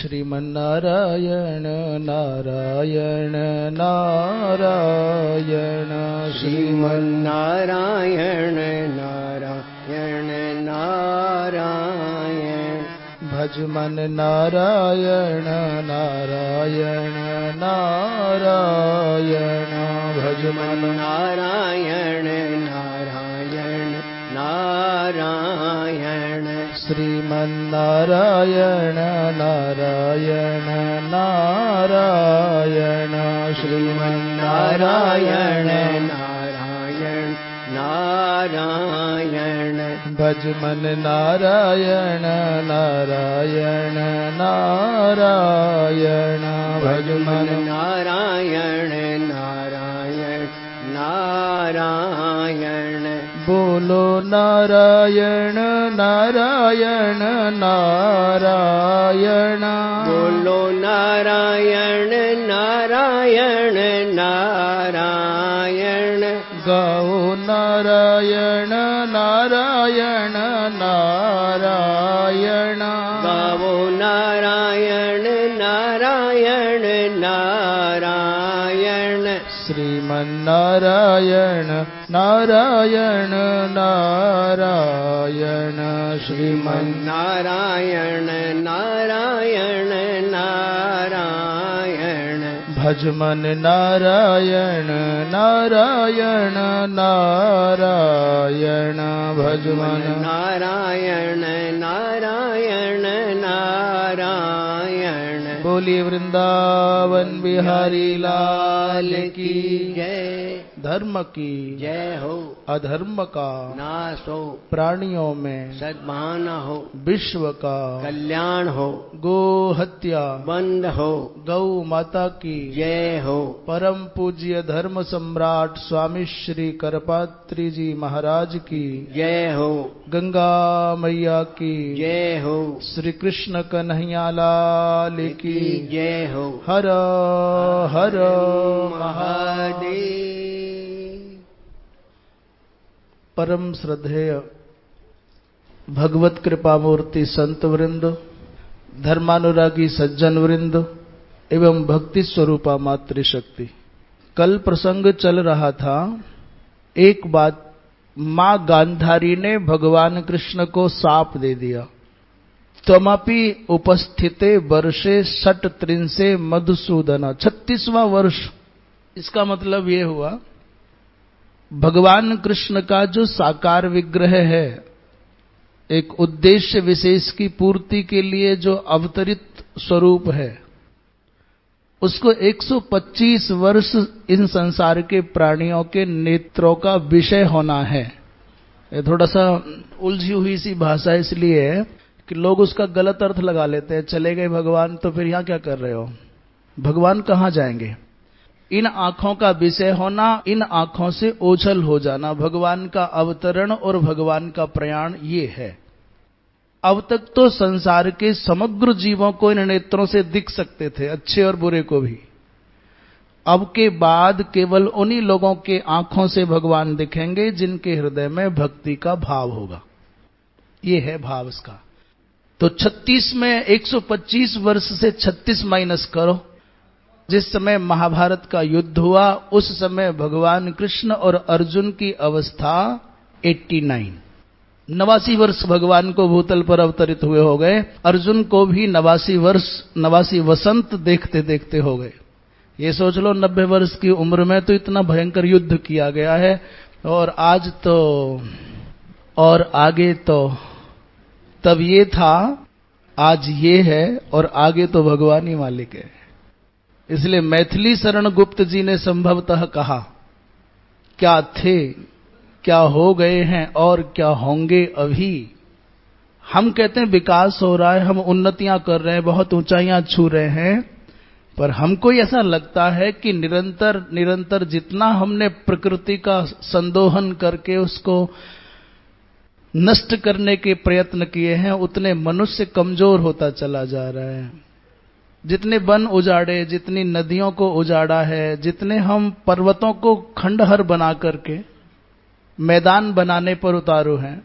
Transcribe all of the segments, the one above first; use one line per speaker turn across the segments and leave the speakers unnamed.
श्रीमन्नारायण नारायण नारायण
श्रीमन्नारायण नारायण नारायण
भजमन नारायण नारायण नारायण भजमन
नारायण नारायण नारायण
श्रीमन्नारायण नारायण नारायण श्रीमन्नारायण
नारायण नारायण
भजमन नारायण नारायण नारायण भजमन
नारायण नारायण नारायण
बोलो नारायण नारायण नारायण
बोलो नारायण नारायण नारायण
गाओ नारायण नारायण नारायण
गावो नारायण नारायण नारायण
श्रीमन्नारायण नारायण नारायण
श्रीमन्नारायण नारायण नारायण
भजमन नारायण नारायण नारायण भजमन
नारायण नारायण नारायण
बोलिए वृंदावन बिहारी लाल की
जय।
धर्म की
जय हो।
अधर्म का
नाश हो।
प्राणियों में
सद्भावना हो।
विश्व का
कल्याण हो।
गो हत्या
बंद हो।
गौ माता की
जय हो।
परम पूज्य धर्म सम्राट स्वामी श्री करपात्री जी महाराज की
जय हो।
गंगा मैया की
जय हो।
श्री कृष्ण कन्हैया लाल की
जय हो।
हर हर
महादेव।
परम श्रद्धेय भगवत कृपा मूर्ति संत वृंद, धर्मानुरागी सज्जन वृंद एवं भक्ति स्वरूपा मातृशक्ति, कल प्रसंग चल रहा था। एक बात, मां गांधारी ने भगवान कृष्ण को साप दे दिया। त्वमपि उपस्थिते वर्षे षट त्रिंसे मधुसूदन, 36वां वर्ष। इसका मतलब ये हुआ भगवान कृष्ण का जो साकार विग्रह है, एक उद्देश्य विशेष की पूर्ति के लिए जो अवतरित स्वरूप है, उसको 125 वर्ष इन संसार के प्राणियों के नेत्रों का विषय होना है। ये थोड़ा सा उलझी हुई सी भाषा इसलिए है कि लोग उसका गलत अर्थ लगा लेते हैं। चले गए भगवान तो फिर यहां क्या कर रहे हो, भगवान कहां जाएंगे। इन आंखों का विषय होना, इन आंखों से ओझल हो जाना, भगवान का अवतरण और भगवान का प्रयाण ये है। अब तक तो संसार के समग्र जीवों को इन नेत्रों से दिख सकते थे, अच्छे और बुरे को भी। अब के बाद केवल उन्हीं लोगों के आंखों से भगवान दिखेंगे जिनके हृदय में भक्ति का भाव होगा। ये है भाव इसका। तो 36 में 125 वर्ष से 36 माइनस करो। जिस समय महाभारत का युद्ध हुआ उस समय भगवान कृष्ण और अर्जुन की अवस्था 89, 89 वर्ष भगवान को भूतल पर अवतरित हुए हो गए। अर्जुन को भी 89 वर्ष, 89 वसंत देखते देखते हो गए। ये सोच लो 90 वर्ष की उम्र में तो इतना भयंकर युद्ध किया गया है, और आज तो और आगे तो, तब ये था, आज ये है, और आगे तो भगवान ही मालिक है। इसलिए मैथिली शरण गुप्त जी ने संभवतः कहा, क्या थे, क्या हो गए हैं और क्या होंगे अभी। हम कहते हैं विकास हो रहा है, हम उन्नतियां कर रहे हैं, बहुत ऊंचाइयां छू रहे हैं, पर हमको ऐसा लगता है कि निरंतर निरंतर जितना हमने प्रकृति का संदोहन करके उसको नष्ट करने के प्रयत्न किए हैं, उतने मनुष्य कमजोर होता चला जा रहा है। जितने वन उजाड़े, जितनी नदियों को उजाड़ा है, जितने हम पर्वतों को खंडहर बना करके मैदान बनाने पर उतारू हैं,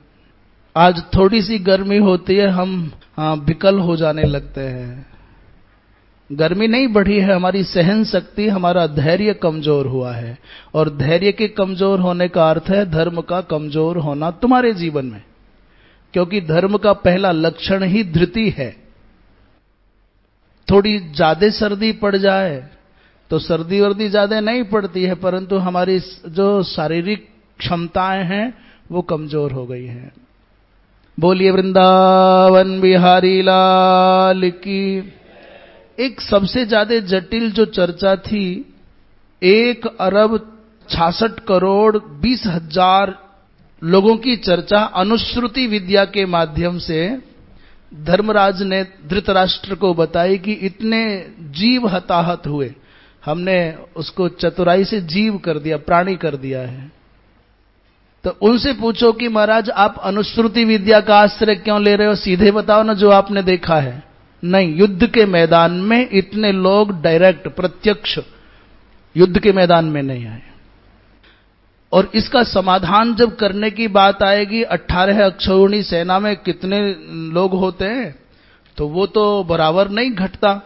आज थोड़ी सी गर्मी होती है हम विकल हो जाने लगते हैं। गर्मी नहीं बढ़ी है, हमारी सहन शक्ति, हमारा धैर्य कमजोर हुआ है। और धैर्य के कमजोर होने का अर्थ है धर्म का कमजोर होना तुम्हारे जीवन में, क्योंकि धर्म का पहला लक्षण ही धृति है। थोड़ी ज्यादा सर्दी पड़ जाए तो सर्दी वर्दी ज्यादा नहीं पड़ती है, परंतु हमारी जो शारीरिक क्षमताएं हैं वो कमजोर हो गई हैं। बोलिए वृंदावन बिहारी लाल की। एक सबसे ज्यादा जटिल जो चर्चा थी, 1,66,20,000 लोगों की चर्चा अनुश्रुति विद्या के माध्यम से धर्मराज ने धृतराष्ट्र को बताई कि इतने जीव हताहत हुए, हमने उसको चतुराई से जीव कर दिया, प्राणी कर दिया है। तो उनसे पूछो कि महाराज आप अनुश्रुति विद्या का आश्रय क्यों ले रहे हो, सीधे बताओ ना जो आपने देखा है। नहीं, युद्ध के मैदान में इतने लोग डायरेक्ट प्रत्यक्ष युद्ध के मैदान में नहीं आए। और इसका समाधान जब करने की बात आएगी, 18 अक्षौहिणी सेना में कितने लोग होते हैं, तो वो तो बराबर नहीं घटता।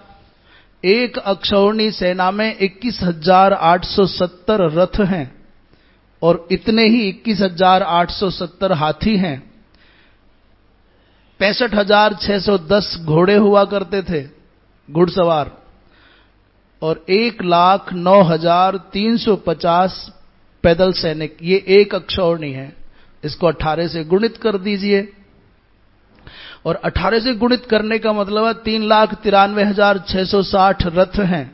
एक अक्षौहिणी सेना में 21,870 रथ हैं और इतने ही 21,870 हाथी हैं। 65,610 घोड़े हुआ करते थे घुड़सवार, और 1,09,350 पैदल सैनिक। ये एक अक्षौहिणी है, इसको 18 से गुणित कर दीजिए। और 18 से गुणित करने का मतलब है 3,93,660 रथ हैं,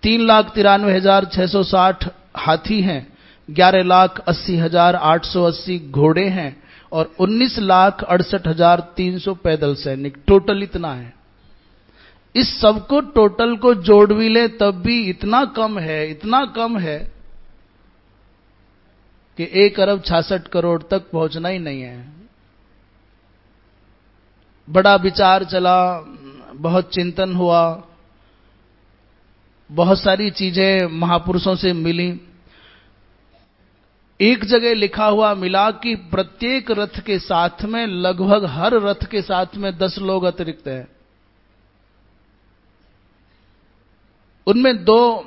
3,93,660 हाथी हैं, 11,80,880 घोड़े हैं और 19,68,300 पैदल सैनिक। टोटल इतना है। इस सबको टोटल को जोड़ भी ले तब भी इतना कम है, इतना कम है कि 1,66,00,000 तक पहुंचना ही नहीं है। बड़ा विचार चला, बहुत चिंतन हुआ, बहुत सारी चीजें महापुरुषों से मिली। एक जगह लिखा हुआ मिला कि प्रत्येक रथ के साथ में, लगभग हर रथ के साथ में 10 लोग अतिरिक्त हैं। उनमें 2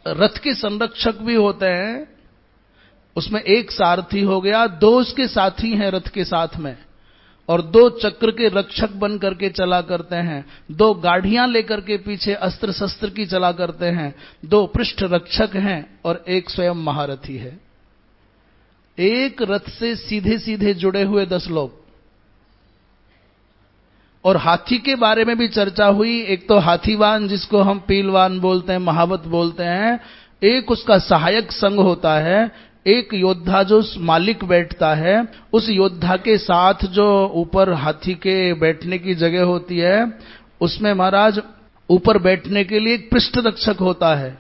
रथ के संरक्षक भी होते हैं, उसमें एक सारथी हो गया, 2 उसके साथी हैं रथ के साथ में, और 2 चक्र के रक्षक बन करके चला करते हैं, 2 गाड़ियां लेकर के पीछे अस्त्र शस्त्र की चला करते हैं, 2 पृष्ठ रक्षक हैं और एक स्वयं महारथी है। एक रथ से सीधे सीधे जुड़े हुए 10 लोग। और हाथी के बारे में भी चर्चा हुई। एक तो हाथीवान जिसको हम पीलवान बोलते हैं, महावत बोलते हैं, एक उसका सहायक संग होता है, एक योद्धा जो मालिक बैठता है, उस योद्धा के साथ जो ऊपर हाथी के बैठने की जगह होती है, उसमें महाराज ऊपर बैठने के लिए एक पृष्ठ रक्षक होता है,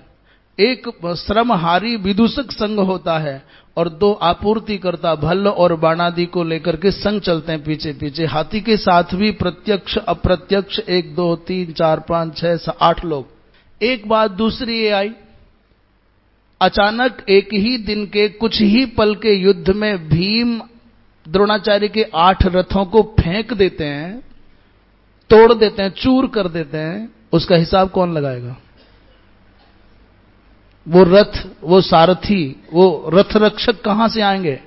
एक श्रमहारी विदूषक संघ होता है, और 2 आपूर्तिकर्ता भल्ल और बाणादि को लेकर के संग चलते हैं पीछे पीछे। हाथी के साथ भी प्रत्यक्ष अप्रत्यक्ष 1 2 3 4 5 6 8 लोग। एक बात दूसरी ये आई, अचानक एक ही दिन के कुछ ही पल के युद्ध में भीम द्रोणाचार्य के 8 रथों को फेंक देते हैं, तोड़ देते हैं, चूर कर देते हैं। उसका हिसाब कौन लगाएगा? वो रथ, वो सारथी, वो रथ रक्षक कहां से आएंगे?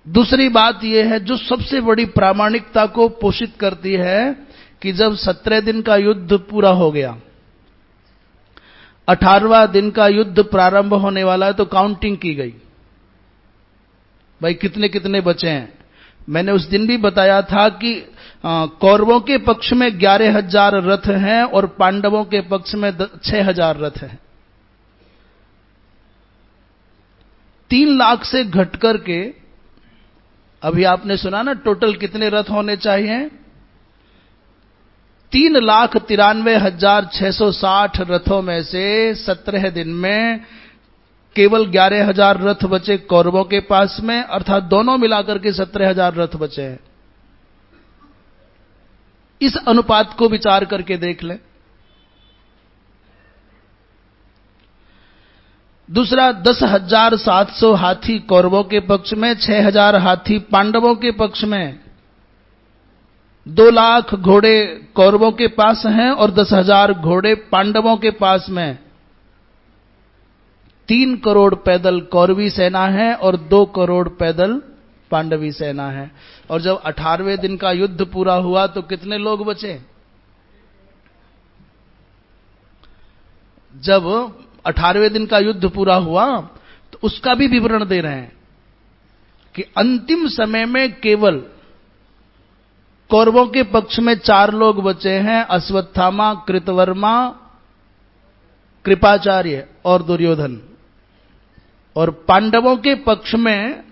दूसरी बात यह है जो सबसे बड़ी प्रामाणिकता को पोषित करती है कि जब 17 दिन का युद्ध पूरा हो गया, 18वां दिन का युद्ध प्रारंभ होने वाला है, तो काउंटिंग की गई, भाई कितने कितने बचे हैं। मैंने उस दिन भी बताया था कि कौरवों के पक्ष में 11,000 रथ हैं और पांडवों के पक्ष में 6,000 रथ हैं। 3 लाख से घट करके, अभी आपने सुना ना टोटल कितने रथ होने चाहिए? 3,93,660 रथों में से 17 दिन में केवल 11,000 रथ बचे कौरवों के पास में, अर्थात दोनों मिलाकर के 17,000 रथ बचे हैं। इस अनुपात को विचार करके देख लें। दूसरा, 10,700 हाथी कौरवों के पक्ष में, 6,000 हाथी पांडवों के पक्ष में। 2 लाख घोड़े कौरवों के पास हैं और 10,000 घोड़े पांडवों के पास में। 3 करोड़ पैदल कौरवी सेना है और 2 करोड़ पैदल पांडवी सेना है। और जब 18वें दिन का युद्ध पूरा हुआ तो कितने लोग बचे? जब 18वें दिन का युद्ध पूरा हुआ तो उसका भी विवरण दे रहे हैं कि अंतिम समय में केवल कौरवों के पक्ष में 4 लोग बचे हैं, अश्वत्थामा, कृतवर्मा, कृपाचार्य और दुर्योधन। और पांडवों के पक्ष में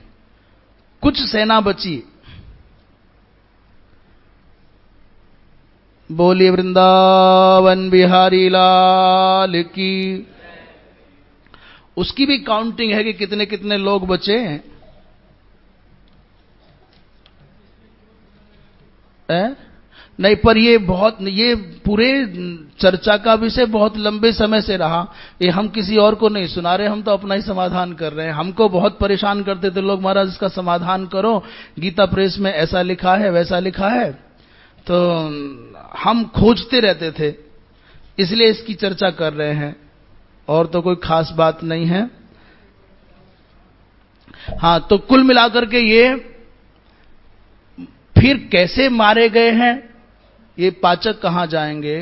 कुछ सेना बची। बोलिए वृंदावन बिहारी लाल की। उसकी भी काउंटिंग है कि कितने कितने लोग बचे हैं। नहीं, पर ये पूरे चर्चा का विषय बहुत लंबे समय से रहा। ये हम किसी और को नहीं सुना रहे, हम तो अपना ही समाधान कर रहे हैं। हमको बहुत परेशान करते थे लोग, महाराज इसका समाधान करो, गीता प्रेस में ऐसा लिखा है वैसा लिखा है, तो हम खोजते रहते थे, इसलिए इसकी चर्चा कर रहे हैं, और तो कोई खास बात नहीं है। हां, तो कुल मिलाकर के ये फिर कैसे मारे गए हैं, ये पाचक कहां जाएंगे,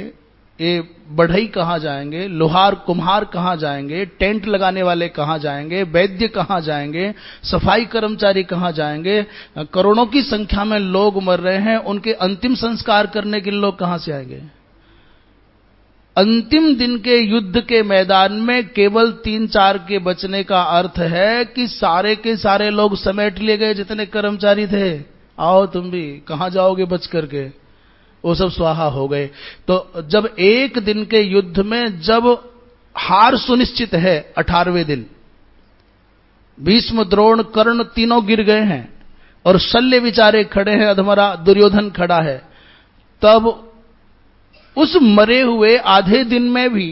ये बढ़ई कहां जाएंगे, लोहार कुम्हार कहां जाएंगे, टेंट लगाने वाले कहां जाएंगे, वैद्य कहां जाएंगे, सफाई कर्मचारी कहां जाएंगे, करोड़ों की संख्या में लोग मर रहे हैं, उनके अंतिम संस्कार करने के लिए लोग कहां से आएंगे? अंतिम दिन के युद्ध के मैदान में केवल 3-4 के बचने का अर्थ है कि सारे के सारे लोग समेट लिए गए, जितने कर्मचारी थे। आओ तुम भी, कहां जाओगे बच करके? वो सब स्वाहा हो गए। तो जब एक दिन के युद्ध में जब हार सुनिश्चित है, 18वें दिन भीष्म, द्रोण, कर्ण तीनों गिर गए हैं और शल्य विचारे खड़े हैं, अधमरा दुर्योधन खड़ा है, तब उस मरे हुए आधे दिन में भी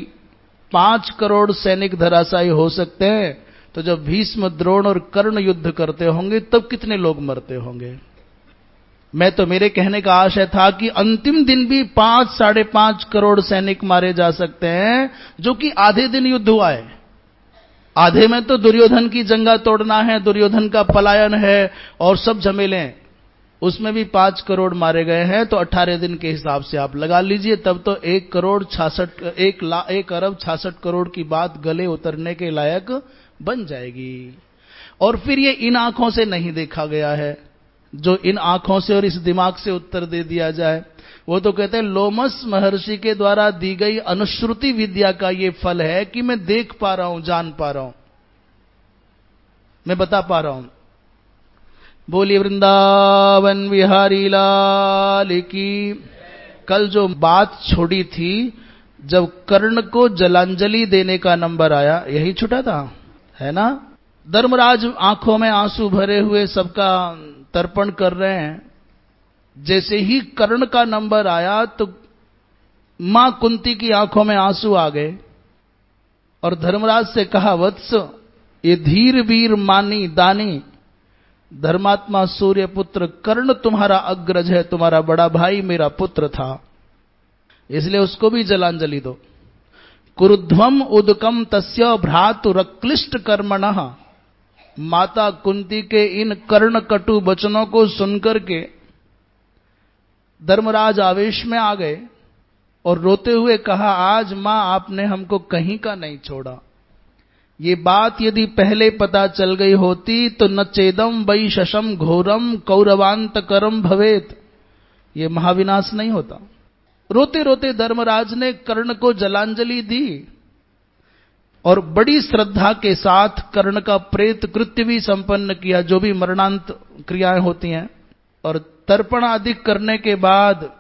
5 करोड़ सैनिक धराशायी हो सकते हैं। तो जब भीष्म, द्रोण और कर्ण युद्ध करते होंगे तब कितने लोग मरते होंगे? मैं तो, मेरे कहने का आशय था कि अंतिम दिन भी 5-5.5 करोड़ सैनिक मारे जा सकते हैं, जो कि आधे दिन युद्ध हुआ है। आधे में तो दुर्योधन की जंगा तोड़ना है, दुर्योधन का पलायन है और सब झमेले, उसमें भी 5 करोड़ मारे गए हैं। तो 18 दिन के हिसाब से आप लगा लीजिए, तब तो 1 अरब 66 करोड़ की बात गले उतरने के लायक बन जाएगी। और फिर ये इन आंखों से नहीं देखा गया है, जो इन आंखों से और इस दिमाग से उत्तर दे दिया जाए। वो तो कहते हैं लोमस महर्षि के द्वारा दी गई अनुश्रुति विद्या का ये फल है कि मैं देख पा रहा हूं, जान पा रहा हूं, मैं बता पा रहा हूं। बोलिए वृंदावन बिहारी लाल की। कल जो बात छोड़ी थी, जब कर्ण को जलांजलि देने का नंबर आया, यही छूटा था, है ना? धर्मराज आंखों में आंसू भरे हुए सबका तर्पण कर रहे हैं। जैसे ही कर्ण का नंबर आया तो मां कुंती की आंखों में आंसू आ गए और धर्मराज से कहा, वत्स, ये धीर वीर मानी दानी धर्मात्मा सूर्य पुत्र कर्ण तुम्हारा अग्रज है, तुम्हारा बड़ा भाई मेरा पुत्र था, इसलिए उसको भी जलांजलि दो। कुरुध्वम उदकम तस्य भ्रातुरक्लिष्ट कर्मणः। माता कुंती के इन कर्ण कटु वचनों को सुनकर के धर्मराज आवेश में आ गए और रोते हुए कहा, आज मां आपने हमको कहीं का नहीं छोड़ा। ये बात यदि पहले पता चल गई होती तो न चेदम वै शशम घोरम कौरवांत करम भवेत, ये महाविनाश नहीं होता। रोते रोते धर्मराज ने कर्ण को जलांजलि दी और बड़ी श्रद्धा के साथ कर्ण का प्रेत कृत्य भी संपन्न किया, जो भी मरणांत क्रियाएं होती हैं। और तर्पण आदि करने के बाद,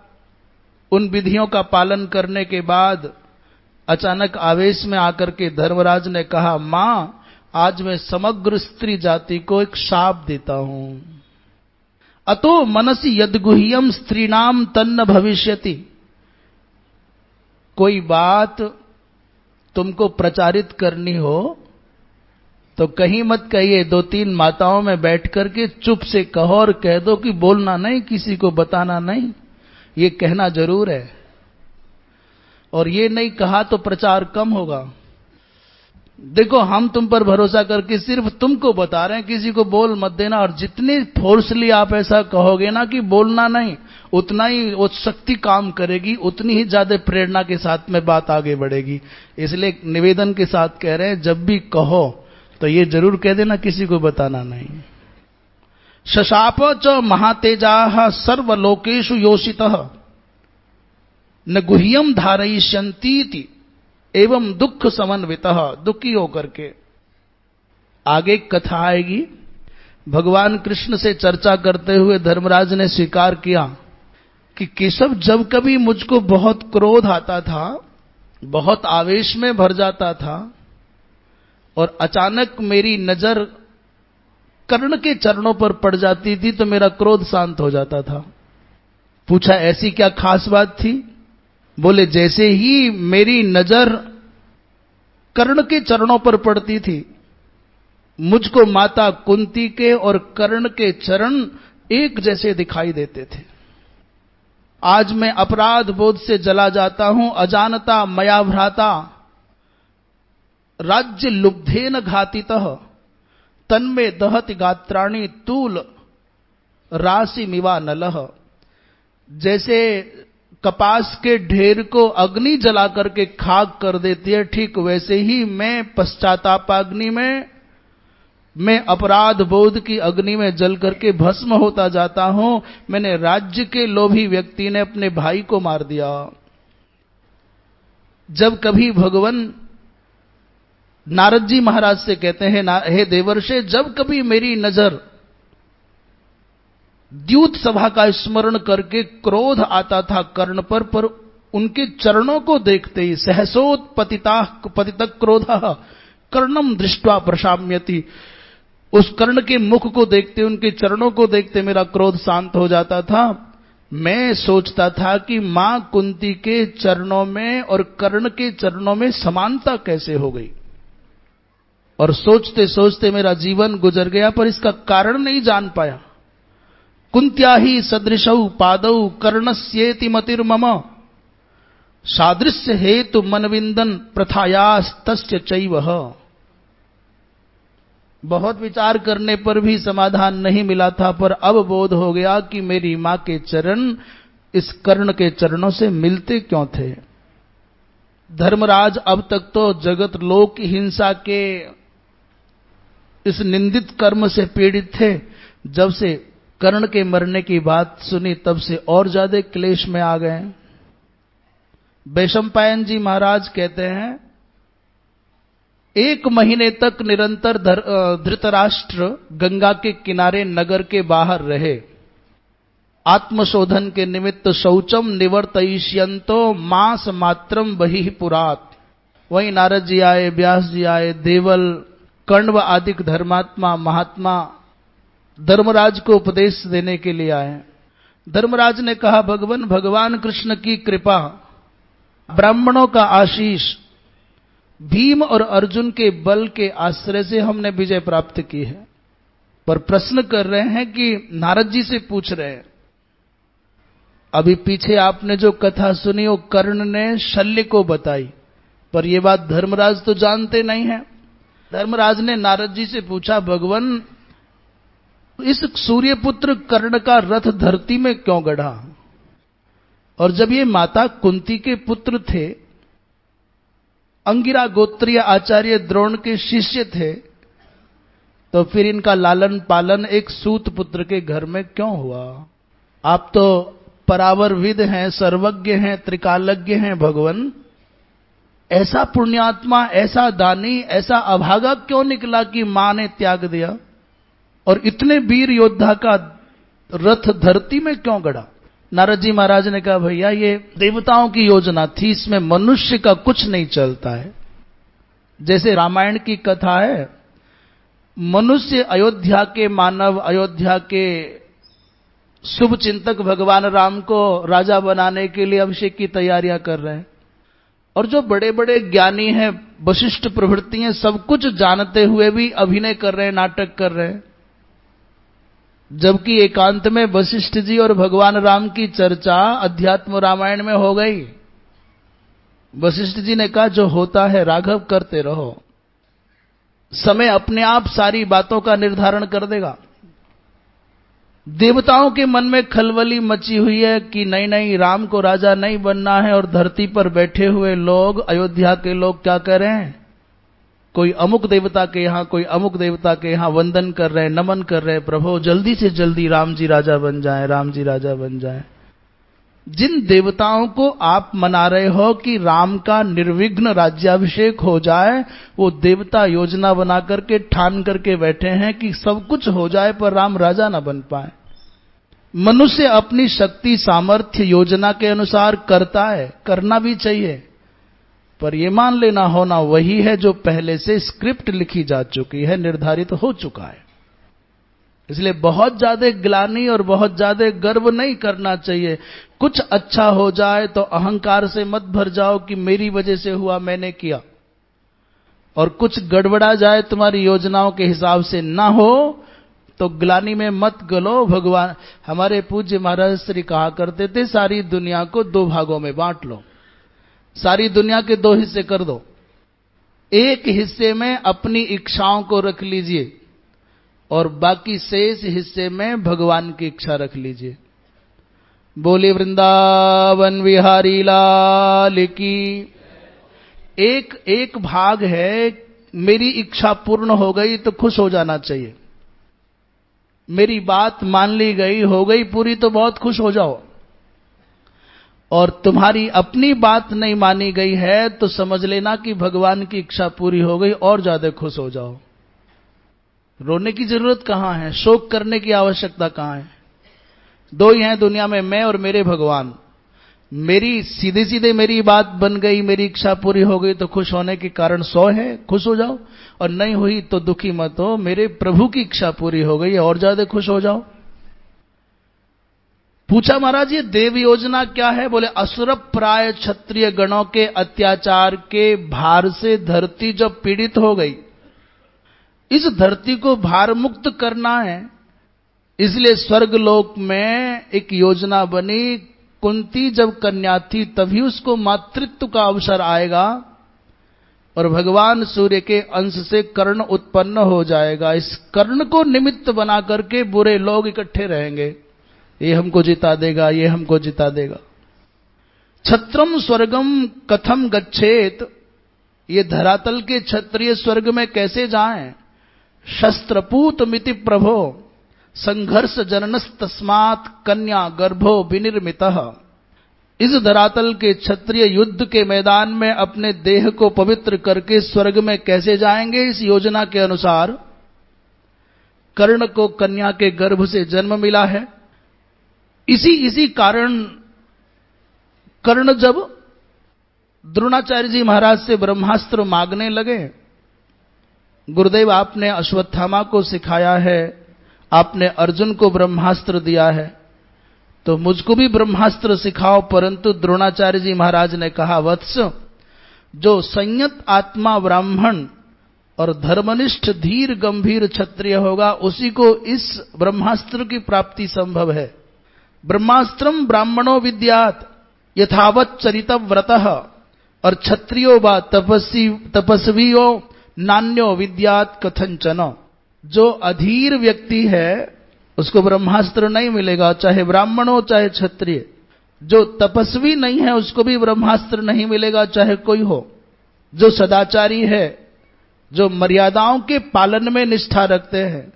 उन विधियों का पालन करने के बाद अचानक आवेश में आकर के धर्मराज ने कहा, मां, आज मैं समग्र स्त्री जाति को एक शाप देता हूं। अतो मनसि यद्गुह्यम स्त्रीणाम तन्न भविष्यति। कोई बात तुमको प्रचारित करनी हो तो कहीं मत कहिए, 2-3 माताओं में बैठ करके चुप से कहो और कह दो कि बोलना नहीं, किसी को बताना नहीं। ये कहना जरूर है, और ये नहीं कहा तो प्रचार कम होगा। देखो, हम तुम पर भरोसा करके सिर्फ तुमको बता रहे हैं, किसी को बोल मत देना। और जितनी फोर्सली आप ऐसा कहोगे ना कि बोलना नहीं, उतना ही वो शक्ति काम करेगी, उतनी ही ज्यादा प्रेरणा के साथ में बात आगे बढ़ेगी। इसलिए निवेदन के साथ कह रहे हैं, जब भी कहो तो ये जरूर कह देना, किसी को बताना नहीं। शशाप च महातेजा सर्वलोकेशु योषितः न गुह्यम धारयिष्यन्ति एवं दुख समन्वितः। दुखी होकर के आगे कथा आएगी। भगवान कृष्ण से चर्चा करते हुए धर्मराज ने स्वीकार किया कि केशव, जब कभी मुझको बहुत क्रोध आता था, बहुत आवेश में भर जाता था, और अचानक मेरी नजर कर्ण के चरणों पर पड़ जाती थी तो मेरा क्रोध शांत हो जाता था। पूछा, ऐसी क्या खास बात थी? बोले, जैसे ही मेरी नजर कर्ण के चरणों पर पड़ती थी, मुझको माता कुंती के और कर्ण के चरण एक जैसे दिखाई देते थे। आज मैं अपराध बोध से जला जाता हूं। अजानता मया भ्राता राज्य लुब्धेन घातितः तन्मे दहति गात्राणि तूल राशि मिवा नलह। जैसे कपास के ढेर को अग्नि जला करके खाक कर देती है, ठीक वैसे ही मैं पश्चातापाग्नि में, मैं अपराध बोध की अग्नि में जल करके भस्म होता जाता हूं। मैंने राज्य के लोभी व्यक्ति ने अपने भाई को मार दिया। जब कभी भगवान नारद जी महाराज से कहते हैं, हे देवर्षे, जब कभी मेरी नजर द्यूत सभा का स्मरण करके क्रोध आता था कर्ण पर उनके चरणों को देखते ही सहसोत्पतिता पतित क्रोध कर्णम दृष्ट्वा प्रशाम्यति, उस कर्ण के मुख को देखते, उनके चरणों को देखते मेरा क्रोध शांत हो जाता था। मैं सोचता था कि मां कुंती के चरणों में और कर्ण के चरणों में समानता कैसे हो गई, और सोचते सोचते मेरा जीवन गुजर गया, पर इसका कारण नहीं जान पाया। कुंत्या ही सदृशौ पादौ कर्णस्येति मतिर्मम सादृश्य हेतु मनविंदन प्रथायास्तस्य चैव। बहुत विचार करने पर भी समाधान नहीं मिला था, पर अब बोध हो गया कि मेरी मां के चरण इस कर्ण के चरणों से मिलते क्यों थे। धर्मराज अब तक तो जगत लोक हिंसा के इस निंदित कर्म से पीड़ित थे, जब से कर्ण के मरने की बात सुनी तब से और ज्यादा क्लेश में आ गए। वैशंपायन जी महाराज कहते हैं, 1 महीने तक निरंतर धृतराष्ट्र गंगा के किनारे नगर के बाहर रहे। आत्मशोधन के निमित्त शौचम निवर्तयिष्यन्तो मास मात्रम बहिः पुरात। वहीं नारद जी आए, व्यास जी आए, देवल, कण्व आदि धर्मात्मा महात्मा धर्मराज को उपदेश देने के लिए आए। धर्मराज ने कहा, भगवान कृष्ण की कृपा, ब्राह्मणों का आशीष, भीम और अर्जुन के बल के आश्रय से हमने विजय प्राप्त की है। पर प्रश्न कर रहे हैं कि नारद जी से पूछ रहे हैं, अभी पीछे आपने जो कथा सुनी वो कर्ण ने शल्य को बताई, पर यह बात धर्मराज तो जानते नहीं है। धर्मराज ने नारद जी से पूछा, भगवान, इस सूर्यपुत्र कर्ण का रथ धरती में क्यों गढ़ा? और जब ये माता कुंती के पुत्र थे, अंगिरा गोत्रीय आचार्य द्रोण के शिष्य थे, तो फिर इनका लालन पालन एक सूत पुत्र के घर में क्यों हुआ? आप तो परावरविद हैं, सर्वज्ञ हैं, त्रिकालज्ञ हैं भगवान। ऐसा पुण्यात्मा, ऐसा दानी, ऐसा अभागा क्यों निकला कि मां ने त्याग दिया? और इतने वीर योद्धा का रथ धरती में क्यों गड़ा? नारद जी महाराज ने कहा, भैया ये देवताओं की योजना थी, इसमें मनुष्य का कुछ नहीं चलता है। जैसे रामायण की कथा है, मनुष्य अयोध्या के मानव, अयोध्या के शुभ चिंतक भगवान राम को राजा बनाने के लिए अभिषेक की तैयारियां कर रहे हैं, और जो बड़े बड़े ज्ञानी हैं, वशिष्ठ प्रभृति हैं, सब कुछ जानते हुए भी अभिनय कर रहे हैं, नाटक कर रहे हैं। जबकि एकांत में वशिष्ठ जी और भगवान राम की चर्चा अध्यात्म रामायण में हो गई। वशिष्ठ जी ने कहा जो होता है राघव करते रहो, समय अपने आप सारी बातों का निर्धारण कर देगा। देवताओं के मन में खलबली मची हुई है कि नहीं नहीं, राम को राजा नहीं बनना है, और धरती पर बैठे हुए लोग, अयोध्या के लोग क्या कह रहे हैं, कोई अमुक देवता के यहां, कोई अमुक देवता के यहां वंदन कर रहे हैं, नमन कर रहे हैं, प्रभु जल्दी से जल्दी राम जी राजा बन जाए, राम जी राजा बन जाए। जिन देवताओं को आप मना रहे हो कि राम का निर्विघ्न राज्याभिषेक हो जाए, वो देवता योजना बना करके ठान करके बैठे हैं कि सब कुछ हो जाए पर राम राजा ना बन पाए। मनुष्य अपनी शक्ति सामर्थ्य योजना के अनुसार करता है, करना भी चाहिए, पर यह मान लेना होना वही है जो पहले से स्क्रिप्ट लिखी जा चुकी है, निर्धारित हो चुका है। इसलिए बहुत ज्यादा ग्लानि और बहुत ज्यादा गर्व नहीं करना चाहिए। कुछ अच्छा हो जाए तो अहंकार से मत भर जाओ कि मेरी वजह से हुआ, मैंने किया, और कुछ गड़बड़ा जाए तुम्हारी योजनाओं के हिसाब से ना हो तो ग्लानि में मत गलो। भगवान हमारे पूज्य महाराज श्री कहा करते थे, सारी दुनिया को दो भागों में बांट लो, सारी दुनिया के दो हिस्से कर दो, एक हिस्से में अपनी इच्छाओं को रख लीजिए और बाकी शेष हिस्से में भगवान की इच्छा रख लीजिए। बोले वृंदावन विहारी लाल की। एक भाग है, मेरी इच्छा पूर्ण हो गई तो खुश हो जाना चाहिए, मेरी बात मान ली गई, हो गई पूरी तो बहुत खुश हो जाओ, और तुम्हारी अपनी बात नहीं मानी गई है तो समझ लेना कि भगवान की इच्छा पूरी हो गई और ज्यादा खुश हो जाओ। रोने की जरूरत कहां है, शोक करने की आवश्यकता कहां है। दो ही हैं दुनिया में, मैं और मेरे भगवान। मेरी सीधे सीधे मेरी बात बन गई, मेरी इच्छा पूरी हो गई तो खुश होने के कारण 100 है, खुश हो जाओ, और नहीं हुई तो दुखी मत हो, मेरे प्रभु की इच्छा पूरी हो गई और ज्यादा खुश हो जाओ। पूछा महाराज ये देव योजना क्या है? बोले असुर प्राय क्षत्रिय गणों के अत्याचार के भार से धरती जब पीड़ित हो गई, इस धरती को भार मुक्त करना है, इसलिए स्वर्गलोक में एक योजना बनी। कुंती जब कन्या थी तभी उसको मातृत्व का अवसर आएगा और भगवान सूर्य के अंश से कर्ण उत्पन्न हो जाएगा। इस कर्ण को निमित्त बना करके बुरे लोग इकट्ठे रहेंगे, ये हमको जिता देगा, ये हमको जिता देगा। छत्रम स्वर्गम कथम गच्छेत, ये धरातल के क्षत्रिय स्वर्ग में कैसे जाएं? शस्त्रपूत मिति प्रभो संघर्ष जननस तस्मात् कन्या गर्भो विनिर्मितः। इस धरातल के क्षत्रिय युद्ध के मैदान में अपने देह को पवित्र करके स्वर्ग में कैसे जाएंगे? इस योजना के अनुसार कर्ण को कन्या के गर्भ से जन्म मिला है। इसी कारण कर्ण जब द्रोणाचार्य जी महाराज से ब्रह्मास्त्र मांगने लगे, गुरुदेव आपने अश्वत्थामा को सिखाया है, आपने अर्जुन को ब्रह्मास्त्र दिया है, तो मुझको भी ब्रह्मास्त्र सिखाओ। परंतु द्रोणाचार्य जी महाराज ने कहा, वत्स, जो संयत आत्मा ब्राह्मण और धर्मनिष्ठ धीर गंभीर क्षत्रिय होगा उसी को इस ब्रह्मास्त्र की प्राप्ति संभव है। ब्रह्मास्त्रम ब्राह्मणो विद्यात यथावत चरितव व्रतः, और क्षत्रियो व तपस्वियो नान्यो विद्यात कथंचन। जो अधीर व्यक्ति है उसको ब्रह्मास्त्र नहीं मिलेगा, चाहे ब्राह्मण हो चाहे क्षत्रिय। जो तपस्वी नहीं है उसको भी ब्रह्मास्त्र नहीं मिलेगा, चाहे कोई हो। जो सदाचारी है, जो मर्यादाओं के पालन में निष्ठा रखते हैं,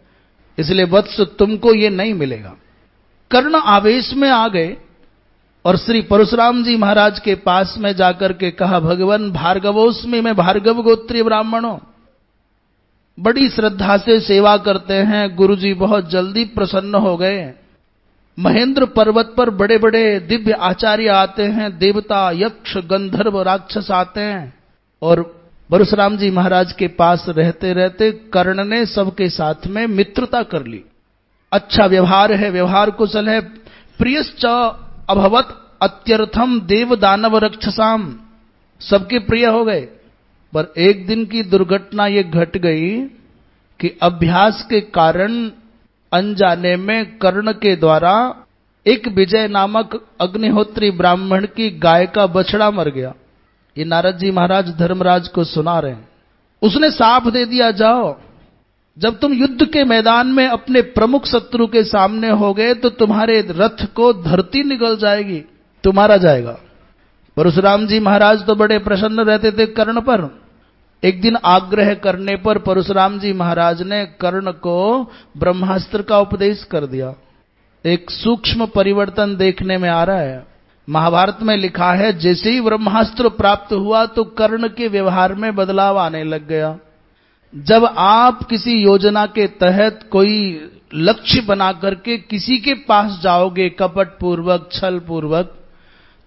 इसलिए वत्स तुमको ये नहीं मिलेगा। कर्ण आवेश में आ गए और श्री परशुराम जी महाराज के पास में जाकर के कहा, भगवान भार्गवोस्मि, मैं भार्गव गोत्रीय ब्राह्मण हूं, बड़ी श्रद्धा से सेवा करते हैं। गुरुजी बहुत जल्दी प्रसन्न हो गए। महेंद्र पर्वत पर बड़े बड़े दिव्य आचार्य आते हैं, देवता यक्ष गंधर्व राक्षस आते हैं, और परशुराम जी महाराज के पास रहते रहते कर्ण ने सबके साथ में मित्रता कर ली। अच्छा व्यवहार है, व्यवहार कुशल है। प्रियश्च अभवत अत्यर्थम देव दानव रक्षसाम, सबके प्रिय हो गए। पर एक दिन की दुर्घटना ये घट गई कि अभ्यास के कारण अनजाने में कर्ण के द्वारा एक विजय नामक अग्निहोत्री ब्राह्मण की गाय का बछड़ा मर गया। ये नारद जी महाराज धर्मराज को सुना रहे हैं। उसने साफ दे दिया, जाओ, जब तुम युद्ध के मैदान में अपने प्रमुख शत्रु के सामने हो गए तो तुम्हारे रथ को धरती निगल जाएगी, तुम्हारा जाएगा। परशुराम जी महाराज तो बड़े प्रसन्न रहते थे कर्ण पर। एक दिन आग्रह करने पर परशुराम जी महाराज ने कर्ण को ब्रह्मास्त्र का उपदेश कर दिया। एक सूक्ष्म परिवर्तन देखने में आ रहा है। महाभारत में लिखा है, जैसे ही ब्रह्मास्त्र प्राप्त हुआ तो कर्ण के व्यवहार में बदलाव आने लग गया। जब आप किसी योजना के तहत कोई लक्ष्य बना करके किसी के पास जाओगे कपट पूर्वक, छल पूर्वक,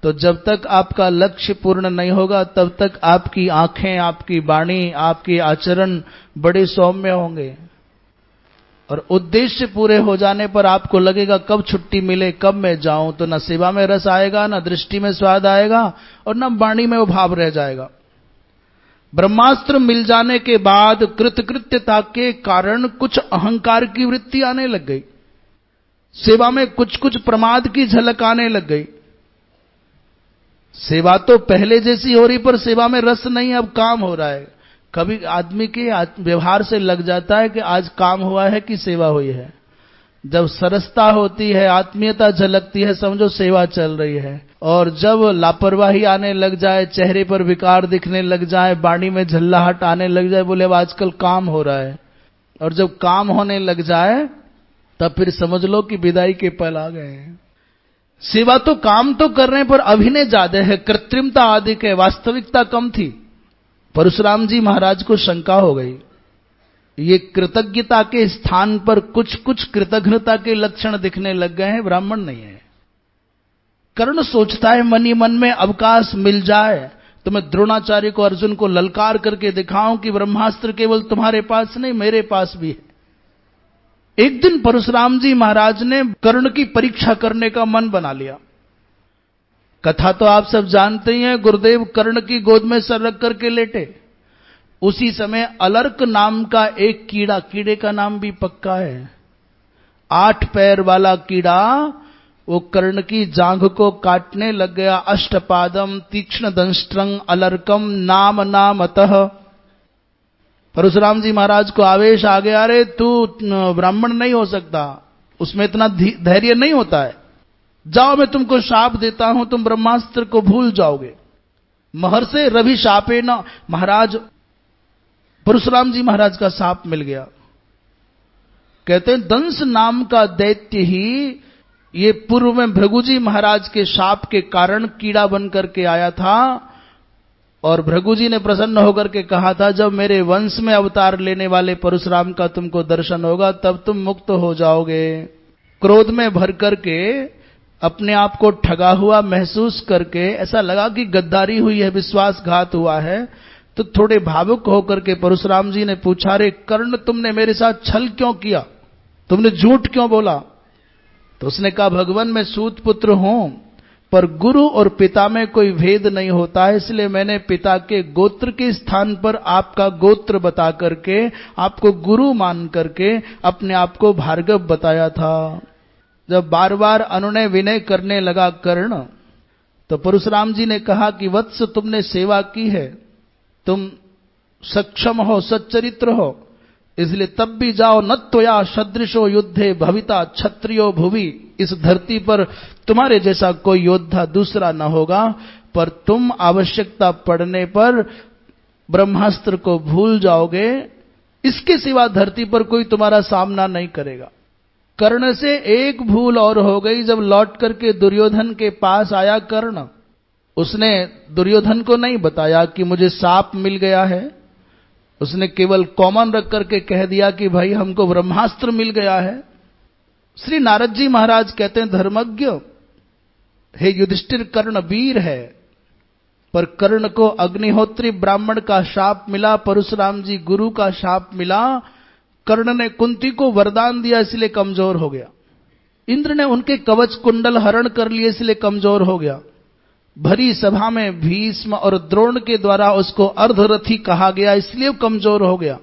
तो जब तक आपका लक्ष्य पूर्ण नहीं होगा तब तक आपकी आंखें, आपकी वाणी, आपके आचरण बड़े सौम्य होंगे। और उद्देश्य पूरे हो जाने पर आपको लगेगा कब छुट्टी मिले, कब मैं जाऊं, तो न सेवा में रस आएगा, न दृष्टि में स्वाद आएगा और न वाणी में वो भाव रह जाएगा। ब्रह्मास्त्र मिल जाने के बाद कृतकृत्यता के कारण कुछ अहंकार की वृत्ति आने लग गई। सेवा में कुछ कुछ प्रमाद की झलक आने लग गई। सेवा तो पहले जैसी हो रही पर सेवा में रस नहीं, अब काम हो रहा है। कभी आदमी के व्यवहार से लग जाता है कि आज काम हुआ है कि सेवा हुई है। जब सरसता होती है, आत्मीयता झलकती है, समझो सेवा चल रही है। और जब लापरवाही आने लग जाए, चेहरे पर विकार दिखने लग जाए, वाणी में झल्लाहट आने लग जाए, बोले अब आजकल काम हो रहा है। और जब काम होने लग जाए तब फिर समझ लो कि विदाई के पल आ गए हैं। सेवा तो काम तो कर रहे हैं पर अभिनय ज्यादा है, कृत्रिमता अधिक है, वास्तविकता कम थी। परशुराम जी महाराज को शंका हो गई, ये कृतज्ञता के स्थान पर कुछ कुछ कृतघ्नता के लक्षण दिखने लग गए हैं, ब्राह्मण नहीं है। कर्ण सोचता है मन ही मन में, अवकाश मिल जाए तो मैं द्रोणाचार्य को, अर्जुन को ललकार करके दिखाऊं कि ब्रह्मास्त्र केवल तुम्हारे पास नहीं मेरे पास भी है। एक दिन परशुराम जी महाराज ने कर्ण की परीक्षा करने का मन बना लिया। कथा तो आप सब जानते ही हैं, गुरुदेव कर्ण की गोद में सर रख करके लेटे। उसी समय अलर्क नाम का एक कीड़ा, कीड़े का नाम भी पक्का है, 8 पैर वाला कीड़ा, वो कर्ण की जांघ को काटने लग गया। अष्टपादम तीक्ष्ण दंष्ट्रंग अलर्कम नाम नामतः। परशुराम जी महाराज को आवेश आ गया, अरे तू ब्राह्मण नहीं हो सकता, उसमें इतना धैर्य नहीं होता है, जाओ मैं तुमको शाप देता हूं, तुम ब्रह्मास्त्र को भूल जाओगे। महर्षि रवि शापे न, महाराज परशुराम जी महाराज का शाप मिल गया। कहते हैं दंस नाम का दैत्य ही ये पूर्व में भृगु जी महाराज के शाप के कारण कीड़ा बन करके आया था। और भृगु जी ने प्रसन्न होकर के कहा था, जब मेरे वंश में अवतार लेने वाले परशुराम का तुमको दर्शन होगा तब तुम मुक्त हो जाओगे। क्रोध में भर करके अपने आप को ठगा हुआ महसूस करके ऐसा लगा कि गद्दारी हुई है, विश्वासघात हुआ है, तो थोड़े भावुक होकर के परशुराम जी ने पूछा, रे कर्ण तुमने मेरे साथ छल क्यों किया, तुमने झूठ क्यों बोला? तो उसने कहा, भगवान मैं सूत पुत्र हूं पर गुरु और पिता में कोई भेद नहीं होता है, इसलिए मैंने पिता के गोत्र के स्थान पर आपका गोत्र बता करके आपको गुरु मान करके अपने आप को भार्गव बताया था। जब बार बार अनुनय विनय करने लगा कर्ण, तो परशुराम जी ने कहा कि वत्स तुमने सेवा की है, तुम सक्षम हो, सच्चरित्र हो, इसलिए तब भी जाओ, न त्वया सदृशो युद्धे भविता क्षत्रियो भुवि, इस धरती पर तुम्हारे जैसा कोई योद्धा दूसरा न होगा, पर तुम आवश्यकता पड़ने पर ब्रह्मास्त्र को भूल जाओगे, इसके सिवा धरती पर कोई तुम्हारा सामना नहीं करेगा। कर्ण से एक भूल और हो गई, जब लौट करके दुर्योधन के पास आया कर्ण, उसने दुर्योधन को नहीं बताया कि मुझे साप मिल गया है, उसने केवल कॉमन रख करके कह दिया कि भाई हमको ब्रह्मास्त्र मिल गया है। श्री नारद जी महाराज कहते हैं, धर्मज्ञ हे युधिष्ठिर, कर्ण वीर है, पर कर्ण को अग्निहोत्री ब्राह्मण का शाप मिला, परशुराम जी गुरु का शाप मिला। कर्ण ने कुंती को वरदान दिया इसलिए कमजोर हो गया, इंद्र ने उनके कवच कुंडल हरण कर लिए इसलिए कमजोर हो गया, भरी सभा में भीष्म और द्रोण के द्वारा उसको अर्धरथी कहा गया इसलिए कमजोर हो गया।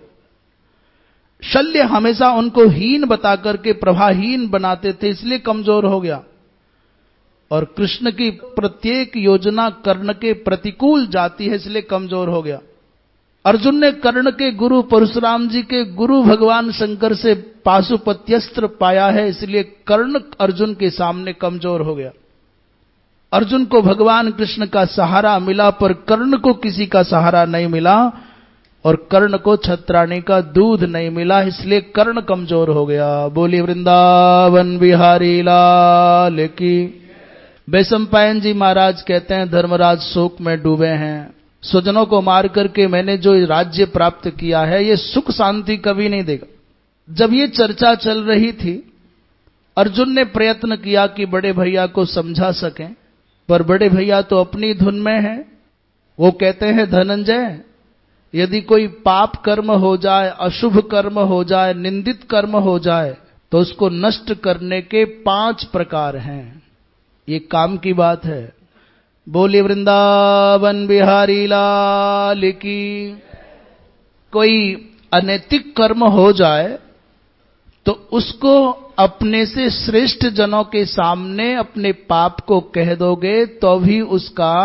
शल्य हमेशा उनको हीन बता करके प्रभाहीन बनाते थे, इसलिए कमजोर हो गया। और कृष्ण की प्रत्येक योजना कर्ण के प्रतिकूल जाती है, इसलिए कमजोर हो गया। अर्जुन ने कर्ण के गुरु परशुराम जी के गुरु भगवान शंकर से पाशुपत्यस्त्र पाया है, इसलिए कर्ण अर्जुन के सामने कमजोर हो गया। अर्जुन को भगवान कृष्ण का सहारा मिला, पर कर्ण को किसी का सहारा नहीं मिला, और कर्ण को छत्राणी का दूध नहीं मिला, इसलिए कर्ण कमजोर हो गया। बोली वृंदावन बिहारी लाल की। वैशंपायन जी महाराज कहते हैं, धर्मराज शोक में डूबे हैं। स्वजनों को मार करके मैंने जो राज्य प्राप्त किया है, ये सुख शांति कभी नहीं देगा। जब ये चर्चा चल रही थी, अर्जुन ने प्रयत्न किया कि बड़े भैया को समझा सकें, पर बड़े भैया तो अपनी धुन में हैं। वो कहते हैं, धनंजय, यदि कोई पाप कर्म हो जाए, अशुभ कर्म हो जाए, निंदित कर्म हो जाए, तो उसको नष्ट करने के 5 प्रकार हैं। ये काम की बात है। बोली वृंदावन बिहारी लाल की। कोई अनैतिक कर्म हो जाए तो उसको अपने से श्रेष्ठ जनों के सामने अपने पाप को कह दोगे तो भी उसका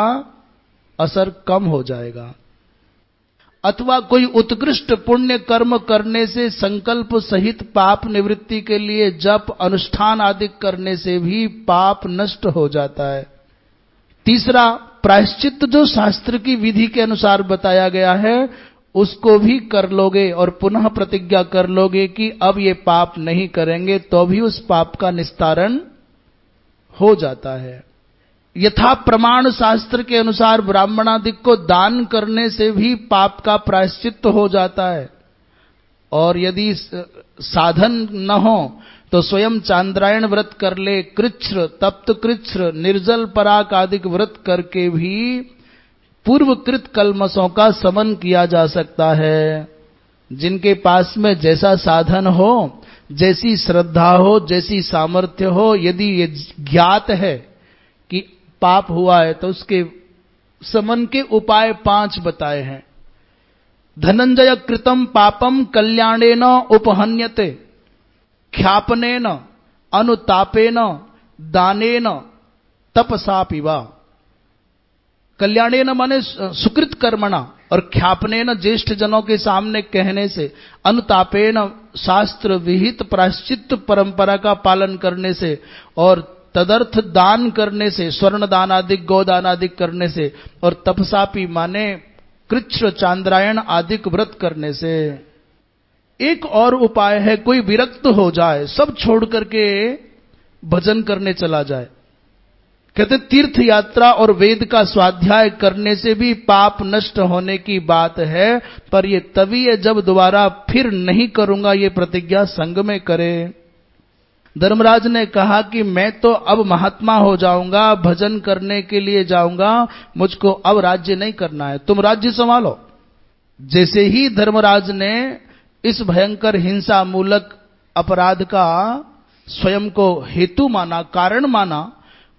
असर कम हो जाएगा। अथवा कोई उत्कृष्ट पुण्य कर्म करने से, संकल्प सहित पाप निवृत्ति के लिए जप अनुष्ठान आदि करने से भी पाप नष्ट हो जाता है। तीसरा, प्रायश्चित जो शास्त्र की विधि के अनुसार बताया गया है, उसको भी कर लोगे और पुनः प्रतिज्ञा कर लोगे कि अब ये पाप नहीं करेंगे, तो भी उस पाप का निस्तारण हो जाता है। यथा प्रमाण शास्त्र के अनुसार ब्राह्मणादिक को दान करने से भी पाप का प्रायश्चित हो जाता है। और यदि साधन न हो तो स्वयं चांद्रायण व्रत कर ले, कृच्छ्र, तप्त कृच्छ्र, निर्जल पराग आदि व्रत करके भी पूर्वकृत कल्मषों का समन किया जा सकता है। जिनके पास में जैसा साधन हो, जैसी श्रद्धा हो, जैसी सामर्थ्य हो, यदि ये ज्ञात है कि पाप हुआ है तो उसके समन के उपाय 5 बताए हैं। धनंजय कृतम पापम कल्याणेन उपहन्यते, ख्यापनेन, अनुतापेन, दानेन, तपसा पिवा। कल्याणेन माने सुकृत कर्मणा, और ख्यापनेन ज्येष्ठ जनों के सामने कहने से, अनुतापेन शास्त्र विहित प्रायश्चित परंपरा का पालन करने से, और तदर्थ दान करने से, स्वर्ण दान आदि, गोदान आदि करने से, और तपसापी माने कृच्छ्र, चांद्रायण आदि व्रत करने से। एक और उपाय है, कोई विरक्त हो जाए, सब छोड़ करके भजन करने चला जाए। कहते तीर्थ यात्रा और वेद का स्वाध्याय करने से भी पाप नष्ट होने की बात है, पर ये तभी है जब दोबारा फिर नहीं करूंगा ये प्रतिज्ञा संग में करे। धर्मराज ने कहा कि मैं तो अब महात्मा हो जाऊंगा, भजन करने के लिए जाऊंगा, मुझको अब राज्य नहीं करना है, तुम राज्य संभालो। जैसे ही धर्मराज ने इस भयंकर हिंसा मूलक अपराध का स्वयं को हेतु माना, कारण माना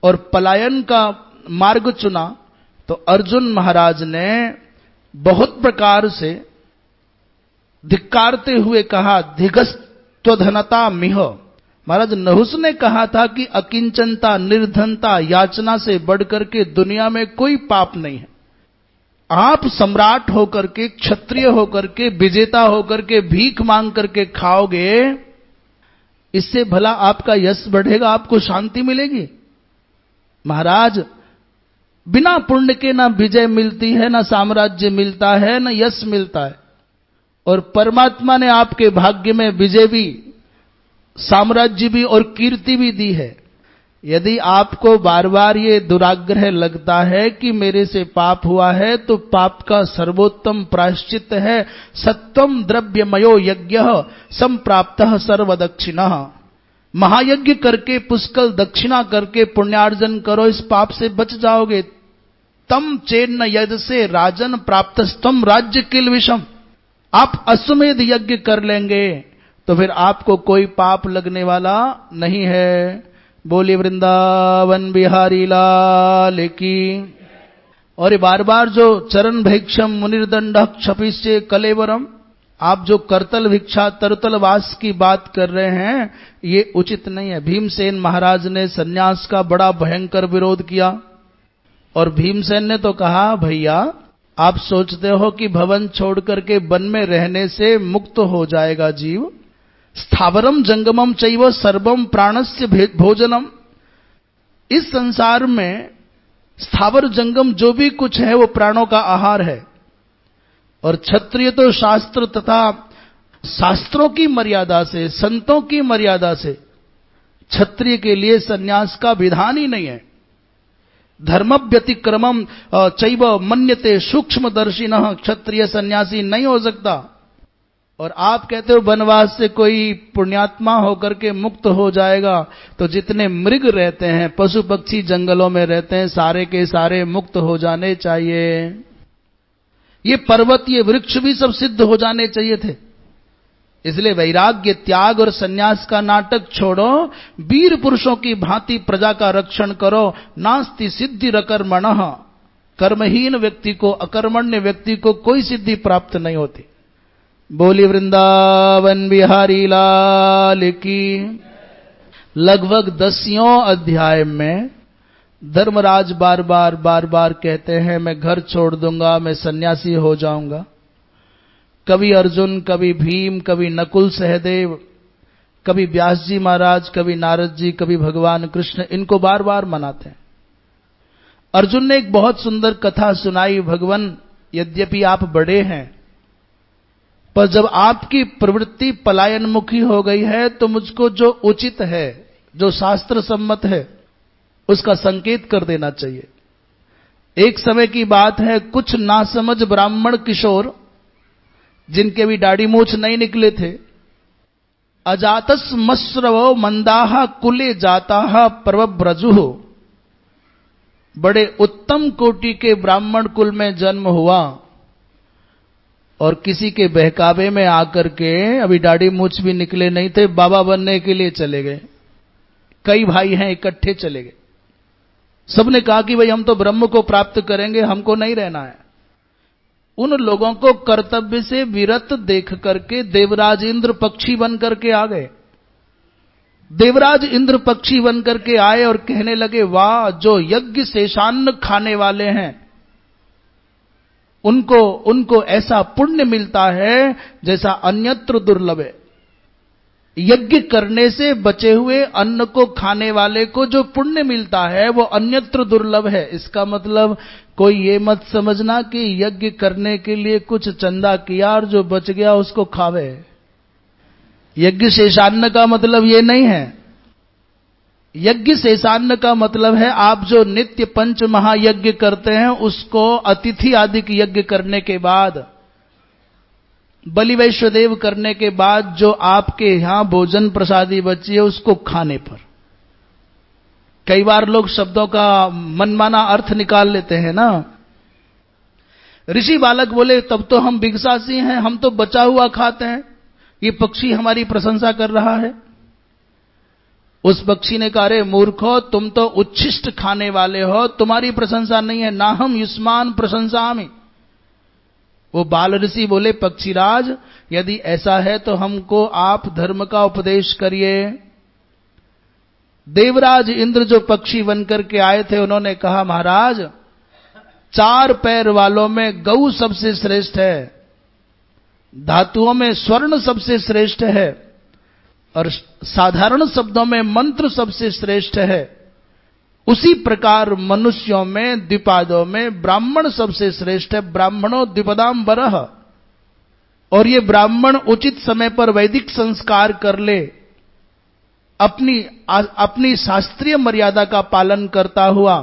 और पलायन का मार्ग चुना, तो अर्जुन महाराज ने बहुत प्रकार से धिक्कारते हुए कहा, धिगस्त्वधनता मिह। महाराज नहुस ने कहा था कि अकिंचनता, निर्धनता, याचना से बढ़कर के दुनिया में कोई पाप नहीं है। आप सम्राट होकर के, क्षत्रिय होकर के, विजेता होकर के भीख मांग करके खाओगे, इससे भला आपका यश बढ़ेगा, आपको शांति मिलेगी? महाराज, बिना पुण्य के ना विजय मिलती है, ना साम्राज्य मिलता है, ना यश मिलता है। और परमात्मा ने आपके भाग्य में विजय भी, साम्राज्य भी और कीर्ति भी दी है। यदि आपको बार बार ये दुराग्रह लगता है कि मेरे से पाप हुआ है, तो पाप का सर्वोत्तम प्रायश्चित है सत्वम द्रव्यमयो यज्ञः संप्राप्तः सर्वदक्षिणः। महायज्ञ करके, पुष्कल दक्षिणा करके पुण्यार्जन करो, इस पाप से बच जाओगे। तम चेन्न यद से राजन प्राप्तस्तम राज्य किल विषम। आप अश्वमेध यज्ञ कर लेंगे तो फिर आपको कोई पाप लगने वाला नहीं है। बोली वृंदावन बिहारी लाल की। और ये बार बार जो चरण भैक्षम मुनिर्दंड क्षपिष्ये कलेवरम, आप जो करतल भिक्षा तरुतल वास की बात कर रहे हैं, ये उचित नहीं है। भीमसेन महाराज ने सन्यास का बड़ा भयंकर विरोध किया और भीमसेन ने तो कहा, भैया आप सोचते हो कि भवन छोड़ करके वन में रहने से मुक्त हो जाएगा जीव? स्थावरम जंगमम चैव सर्वम प्राणस्य भोजनम। इस संसार में स्थावर जंगम जो भी कुछ है वो प्राणों का आहार है। और क्षत्रिय तो शास्त्र तथा शास्त्रों की मर्यादा से, संतों की मर्यादा से, क्षत्रिय के लिए सन्यास का विधान ही नहीं है। धर्म व्यतिक्रमम चैव मन्यते सूक्ष्मदर्शिनः, क्षत्रिय सन्यासी नहीं हो सकता। और आप कहते हो वनवास से कोई पुण्यात्मा होकर के मुक्त हो जाएगा, तो जितने मृग रहते हैं, पशु पक्षी जंगलों में रहते हैं, सारे के सारे मुक्त हो जाने चाहिए। ये पर्वत, ये वृक्ष भी सब सिद्ध हो जाने चाहिए थे। इसलिए वैराग्य, त्याग और सन्यास का नाटक छोड़ो, वीर पुरुषों की भांति प्रजा का रक्षण करो। नास्ति सिद्धि रकर्मणः, कर्महीन व्यक्ति को, अकर्मण्य व्यक्ति को कोई सिद्धि प्राप्त नहीं होती। बोली वृंदावन बिहारी लाल की। लगभग 10वें अध्याय में धर्मराज बार बार कहते हैं, मैं घर छोड़ दूंगा, मैं सन्यासी हो जाऊंगा। कभी अर्जुन, कभी भीम, कभी नकुल सहदेव, कभी व्यास जी महाराज, कभी नारद जी, कभी भगवान कृष्ण इनको बार बार मनाते हैं। अर्जुन ने एक बहुत सुंदर कथा सुनाई, भगवान यद्यपि आप बड़े हैं, पर जब आपकी प्रवृत्ति पलायनमुखी हो गई है तो मुझको जो उचित है, जो शास्त्र सम्मत है, उसका संकेत कर देना चाहिए। एक समय की बात है, कुछ नासमझ ब्राह्मण किशोर, जिनके भी दाढ़ी मूछ नहीं निकले थे, अजातस मस्रवो मंदाहा कुले जाताहा प्रवब्रजुः, बड़े उत्तम कोटि के ब्राह्मण कुल में जन्म हुआ और किसी के बहकावे में आकर के, अभी दाढ़ी मूछ भी निकले नहीं थे, बाबा बनने के लिए चले गए। कई भाई हैं, इकट्ठे चले गए। सबने कहा कि भाई हम तो ब्रह्म को प्राप्त करेंगे, हमको नहीं रहना है। उन लोगों को कर्तव्य से विरत देख करके देवराज इंद्र पक्षी बन करके आ गए। देवराज इंद्र पक्षी बन करके आए और कहने लगे, वाह, जो यज्ञ शेषान्न खाने वाले हैं उनको ऐसा पुण्य मिलता है जैसा अन्यत्र दुर्लभ है। यज्ञ करने से बचे हुए अन्न को खाने वाले को जो पुण्य मिलता है वो अन्यत्र दुर्लभ है। इसका मतलब कोई ये मत समझना कि यज्ञ करने के लिए कुछ चंदा किया और जो बच गया उसको खावे। यज्ञ शेषान्न का मतलब ये नहीं है। यज्ञ शेषान्न का मतलब है आप जो नित्य पंच महायज्ञ करते हैं उसको अतिथि आदि की यज्ञ करने के बाद, बलि वैश्वदेव करने के बाद जो आपके यहां भोजन प्रसादी बची है उसको खाने पर। कई बार लोग शब्दों का मनमाना अर्थ निकाल लेते हैं ना। ऋषि बालक बोले, तब तो हम भिक्षासी हैं, हम तो बचा हुआ खाते हैं, ये पक्षी हमारी प्रशंसा कर रहा है। उस पक्षी ने कहा, अरे मूर्खो, तुम तो उच्छिष्ट खाने वाले हो, तुम्हारी प्रशंसा नहीं है, ना हम युष्मान प्रशंसामि। वो बाल ऋषि बोले, पक्षीराज, यदि ऐसा है तो हमको आप धर्म का उपदेश करिए। देवराज इंद्र जो पक्षी बनकर के आए थे उन्होंने कहा, महाराज, 4 पैर वालों में गऊ सबसे श्रेष्ठ है, धातुओं में स्वर्ण सबसे श्रेष्ठ है, और साधारण शब्दों में मंत्र सबसे श्रेष्ठ है। उसी प्रकार मनुष्यों में, द्विपादों में ब्राह्मण सबसे श्रेष्ठ है। ब्राह्मणों द्विपदाम्बरः। और ये ब्राह्मण उचित समय पर वैदिक संस्कार कर ले, अपनी शास्त्रीय मर्यादा का पालन करता हुआ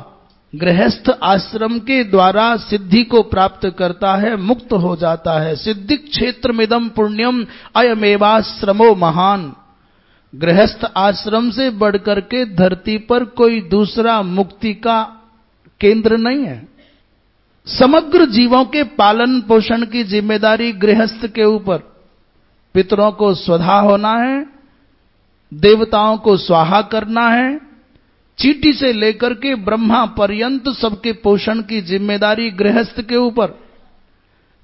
गृहस्थ आश्रम के द्वारा सिद्धि को प्राप्त करता है, मुक्त हो जाता है। सिद्धि क्षेत्रमिदं पुण्यम अयमेवाश्रमो महान। गृहस्थ आश्रम से बढ़कर के धरती पर कोई दूसरा मुक्ति का केंद्र नहीं है। समग्र जीवों के पालन पोषण की जिम्मेदारी गृहस्थ के ऊपर। पितरों को स्वधा होना है, देवताओं को स्वाहा करना है, चींटी से लेकर के ब्रह्मा पर्यंत सबके पोषण की जिम्मेदारी गृहस्थ के ऊपर।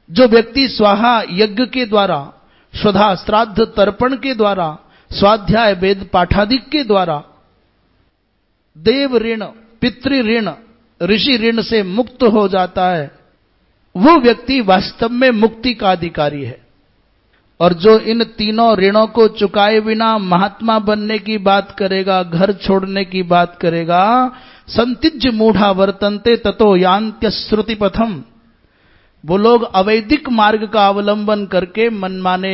जो व्यक्ति स्वाहा यज्ञ के द्वारा स्वधा श्राद्ध तर्पण के द्वारा, स्वाध्याय वेद पाठादिक के द्वारा देव ऋण, पितृ ऋण, ऋषि ऋण से मुक्त हो जाता है, वो व्यक्ति वास्तव में मुक्ति का अधिकारी है। और जो इन तीनों ऋणों को चुकाए बिना महात्मा बनने की बात करेगा, घर छोड़ने की बात करेगा, संतिज्य मूढ़ा वर्तन्ते ततो यान्त्य श्रुति पथम, वो लोग अवैदिक मार्ग का अवलंबन करके मनमाने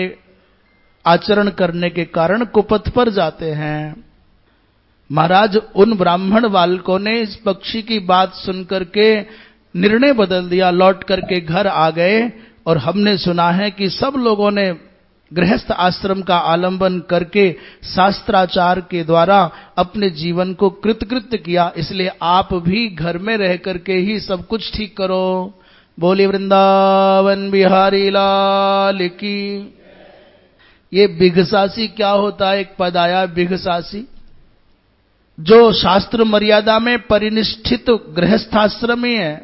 आचरण करने के कारण कुपथ पर जाते हैं। महाराज, उन ब्राह्मण बालकों ने इस पक्षी की बात सुनकर के निर्णय बदल दिया, लौट करके घर आ गए। और हमने सुना है कि सब लोगों ने गृहस्थ आश्रम का आलंबन करके शास्त्राचार के द्वारा अपने जीवन को कृतकृत्य किया। इसलिए आप भी घर में रह करके ही सब कुछ ठीक करो। बोली वृंदावन बिहारी लाल की। ये बिघसासी क्या होता है? एक पद आया बिघसासी, जो शास्त्र मर्यादा में परिनिष्ठित गृहस्थाश्रमी है।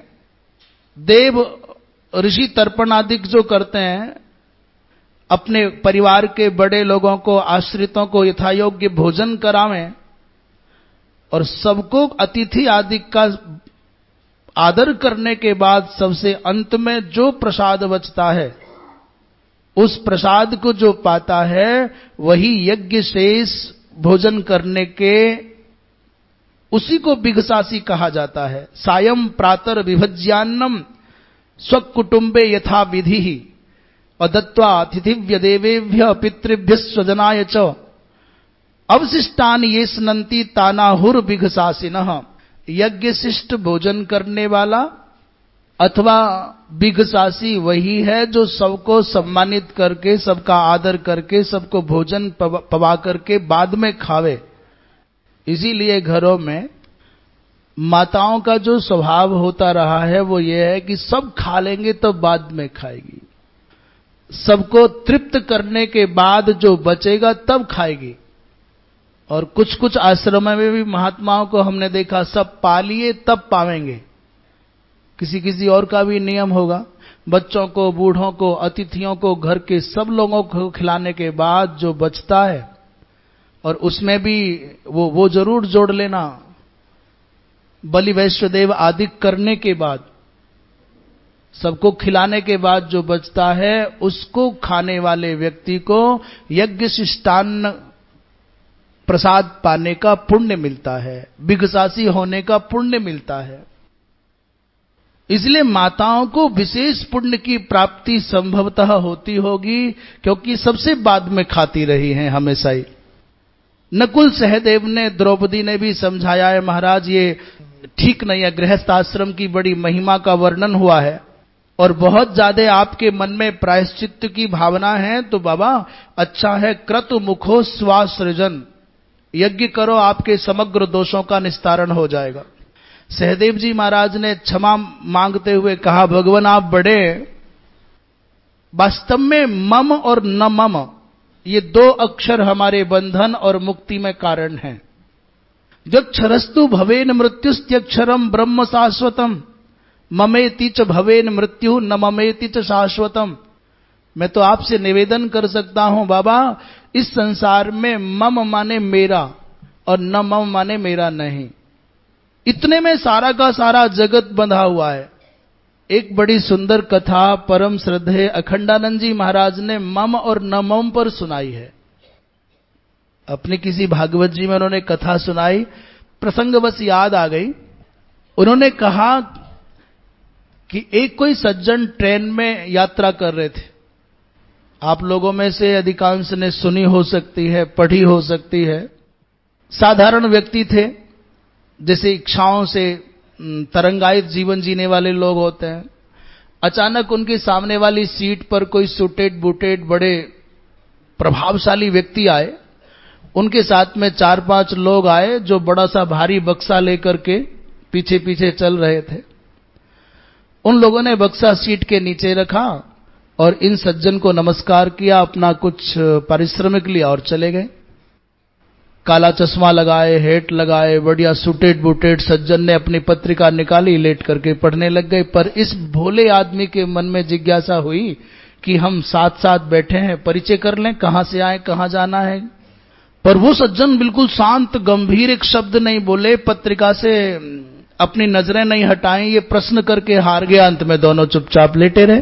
देव ऋषि तर्पण आदि जो करते हैं, अपने परिवार के बड़े लोगों को, आश्रितों को यथायोग्य भोजन करावें और सबको अतिथि आदि का आदर करने के बाद सबसे अंत में जो प्रसाद बचता है, उस प्रसाद को जो पाता है वही यज्ञ शेष भोजन करने के, उसी को बिघसासी कहा जाता है। सायं प्रातर विभज्यान्नम स्वकुटुंबे यथा विधि अदत्वा अतिथिभ्य देवेभ्य पितृभ्य स्वजनाय च अवशिष्टान ये स्नन्ति तानाहुर बिघसासिनः। यज्ञ शिष्ट भोजन करने वाला अथवा बिघसासी वही है जो सबको सम्मानित करके, सबका आदर करके, सबको भोजन पवा करके बाद में खावे। इसीलिए घरों में माताओं का जो स्वभाव होता रहा है वो ये है कि सब खा लेंगे तो बाद में खाएगी, सबको तृप्त करने के बाद जो बचेगा तब खाएगी। और कुछ कुछ आश्रमों में भी महात्माओं को हमने देखा, सब पा लिए तब पावेंगे। किसी किसी और का भी नियम होगा, बच्चों को, बूढ़ों को, अतिथियों को, घर के सब लोगों को खिलाने के बाद जो बचता है, और उसमें भी वो जरूर जोड़ लेना, बलि वैश्वदेव आदि करने के बाद, सबको खिलाने के बाद जो बचता है उसको खाने वाले व्यक्ति को यज्ञ शिष्टान्न प्रसाद पाने का पुण्य मिलता है, बिघसासी होने का पुण्य मिलता है। इसलिए माताओं को विशेष पुण्य की प्राप्ति संभवतः होती होगी, क्योंकि सबसे बाद में खाती रही हैं हमेशा ही। नकुल सहदेव ने, द्रौपदी ने भी समझाया है, महाराज ये ठीक नहीं है, गृहस्थ आश्रम की बड़ी महिमा का वर्णन हुआ है और बहुत ज्यादा आपके मन में प्रायश्चित्त की भावना है, तो बाबा अच्छा है, क्रतु मुखो स्वासृजन, यज्ञ करो, आपके समग्र दोषों का निस्तारण हो जाएगा। सहदेव जी महाराज ने क्षमा मांगते हुए कहा, भगवान आप बड़े, वास्तव में मम और न मम ये दो अक्षर हमारे बंधन और मुक्ति में कारण हैं। यक्षरस्तु भवेन मृत्युस्त्यक्षरम ब्रह्म शाश्वतम, ममेति च भवेन मृत्यु न ममेति च शाश्वतम। मैं तो आपसे निवेदन कर सकता हूं बाबा, इस संसार में मम माने मेरा और न मम माने मेरा नहीं, इतने में सारा का सारा जगत बंधा हुआ है। एक बड़ी सुंदर कथा परम श्रद्धेय अखंडानंद जी महाराज ने मम और न मम पर सुनाई है। अपने किसी भागवत जी में उन्होंने कथा सुनाई, प्रसंग बस याद आ गई। उन्होंने कहा कि एक कोई सज्जन ट्रेन में यात्रा कर रहे थे। आप लोगों में से अधिकांश ने सुनी हो सकती है, पढ़ी हो सकती है। साधारण व्यक्ति थे, जैसे इच्छाओं से तरंगायित जीवन जीने वाले लोग होते हैं। अचानक उनके सामने वाली सीट पर कोई सूटेड बूटेड बड़े प्रभावशाली व्यक्ति आए। उनके साथ में 4-5 लोग आए जो बड़ा सा भारी बक्सा लेकर के पीछे पीछे चल रहे थे। उन लोगों ने बक्सा सीट के नीचे रखा और इन सज्जन को नमस्कार किया, अपना कुछ पारिश्रमिक लिया और चले गए। काला चश्मा लगाए, हेट लगाए, बढ़िया सूटेड बूटेड सज्जन ने अपनी पत्रिका निकाली, लेट करके पढ़ने लग गए। पर इस भोले आदमी के मन में जिज्ञासा हुई कि हम साथ साथ बैठे हैं, परिचय कर लें, कहां से आए, कहां जाना है। पर वो सज्जन बिल्कुल शांत गंभीर, एक शब्द नहीं बोले, पत्रिका से अपनी नजरें नहीं हटाई, ये प्रश्न करके हार गया। अंत में दोनों चुपचाप लेटे रहे।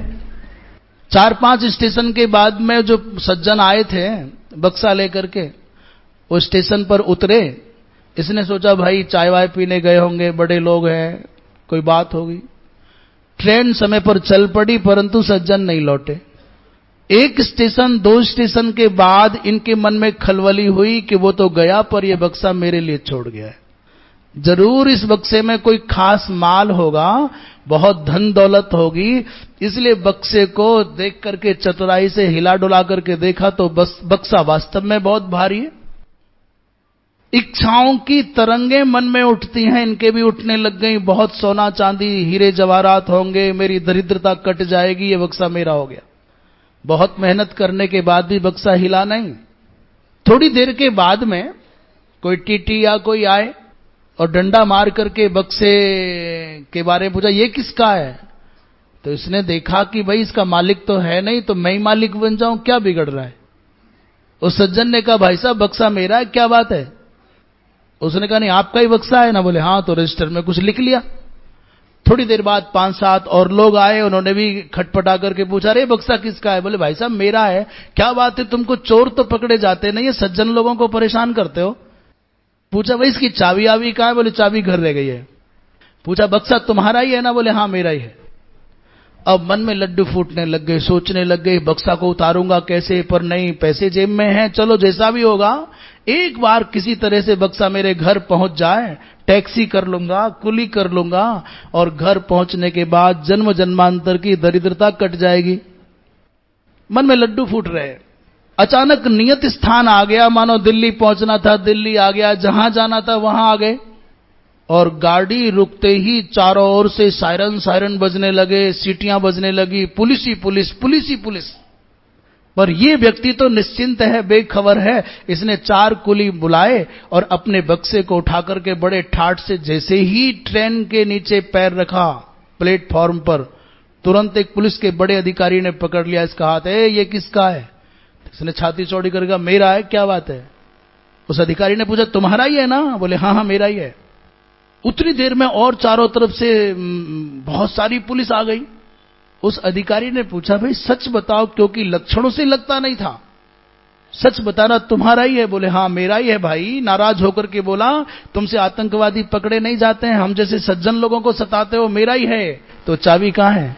4-5 स्टेशन के बाद में जो सज्जन आए थे बक्सा लेकर के, वो स्टेशन पर उतरे। इसने सोचा भाई चाय वाय पीने गए होंगे, बड़े लोग हैं, कोई बात होगी। ट्रेन समय पर चल पड़ी, परंतु सज्जन नहीं लौटे। 1 स्टेशन 2 स्टेशन के बाद इनके मन में खलबली हुई कि वो तो गया, पर ये बक्सा मेरे लिए छोड़ गया है। जरूर इस बक्से में कोई खास माल होगा, बहुत धन दौलत होगी। इसलिए बक्से को देख करके चतुराई से हिला डुला करके देखा तो बक्सा वास्तव में बहुत भारी है। इच्छाओं की तरंगें मन में उठती हैं, इनके भी उठने लग गई। बहुत सोना चांदी हीरे जवाहरात होंगे, मेरी दरिद्रता कट जाएगी, ये बक्सा मेरा हो गया। बहुत मेहनत करने के बाद भी बक्सा हिला नहीं। थोड़ी देर के बाद में कोई टीटी या कोई आए और डंडा मार करके बक्से के बारे में पूछा, ये किसका है? तो इसने देखा कि भाई इसका मालिक तो है नहीं, तो मैं ही मालिक बन जाऊं, क्या बिगड़ रहा है? उस सज्जन ने कहा, भाई साहब बक्सा मेरा है, क्या बात है? उसने कहा, नहीं आपका ही बक्सा है ना? बोले हाँ, तो रजिस्टर में कुछ लिख लिया। थोड़ी देर बाद 5-7 और लोग आए, उन्होंने भी खटपटा करके पूछा, अरे बक्सा किसका है? बोले भाई साहब मेरा है। क्या बात है, तुमको चोर तो पकड़े जाते नहीं, ये सज्जन लोगों को परेशान करते हो। पूछा, भाई इसकी चाबी आवी कहां है? बोले चाबी घर रह गई है। पूछा, बक्सा तुम्हारा ही है ना? बोले हाँ मेरा ही है। अब मन में लड्डू फूटने लग गए, सोचने लग गए बक्सा को उतारूंगा कैसे, पर नहीं, पैसे जेब में हैं, चलो जैसा भी होगा एक बार किसी तरह से बक्सा मेरे घर पहुंच जाए, टैक्सी कर लूंगा, कुली कर लूंगा, और घर पहुंचने के बाद जन्म जन्मांतर की दरिद्रता कट जाएगी। मन में लड्डू फूट रहे। अचानक नियत स्थान आ गया, मानो दिल्ली पहुंचना था, दिल्ली आ गया, जहां जाना था वहां आ गए। और गाड़ी रुकते ही चारों ओर से सायरन बजने लगे, सीटियां बजने लगी, पुलिस ही पुलिस, पुलिस ही पुलिस। पर ये व्यक्ति तो निश्चिंत है, बेखबर है। इसने 4 कुली बुलाए और अपने बक्से को उठा करके बड़े ठाठ से, जैसे ही ट्रेन के नीचे पैर रखा प्लेटफॉर्म पर, तुरंत एक पुलिस के बड़े अधिकारी ने पकड़ लिया इसका हाथ। ये किसका है? इसने छाती चौड़ी करके, मेरा है। क्या बात है? उस अधिकारी ने पूछा, तुम्हारा ही है ना? बोले हाँ हाँ मेरा ही है। उतनी देर में और चारों तरफ से बहुत सारी पुलिस आ गई। उस अधिकारी ने पूछा, भाई सच बताओ, क्योंकि लक्षणों से लगता नहीं था, सच बताना तुम्हारा ही है? बोले हाँ मेरा ही है भाई। नाराज होकर के बोला, तुमसे आतंकवादी पकड़े नहीं जाते हैं, हम जैसे सज्जन लोगों को सताते हो, मेरा ही है। तो चाबी कहां है?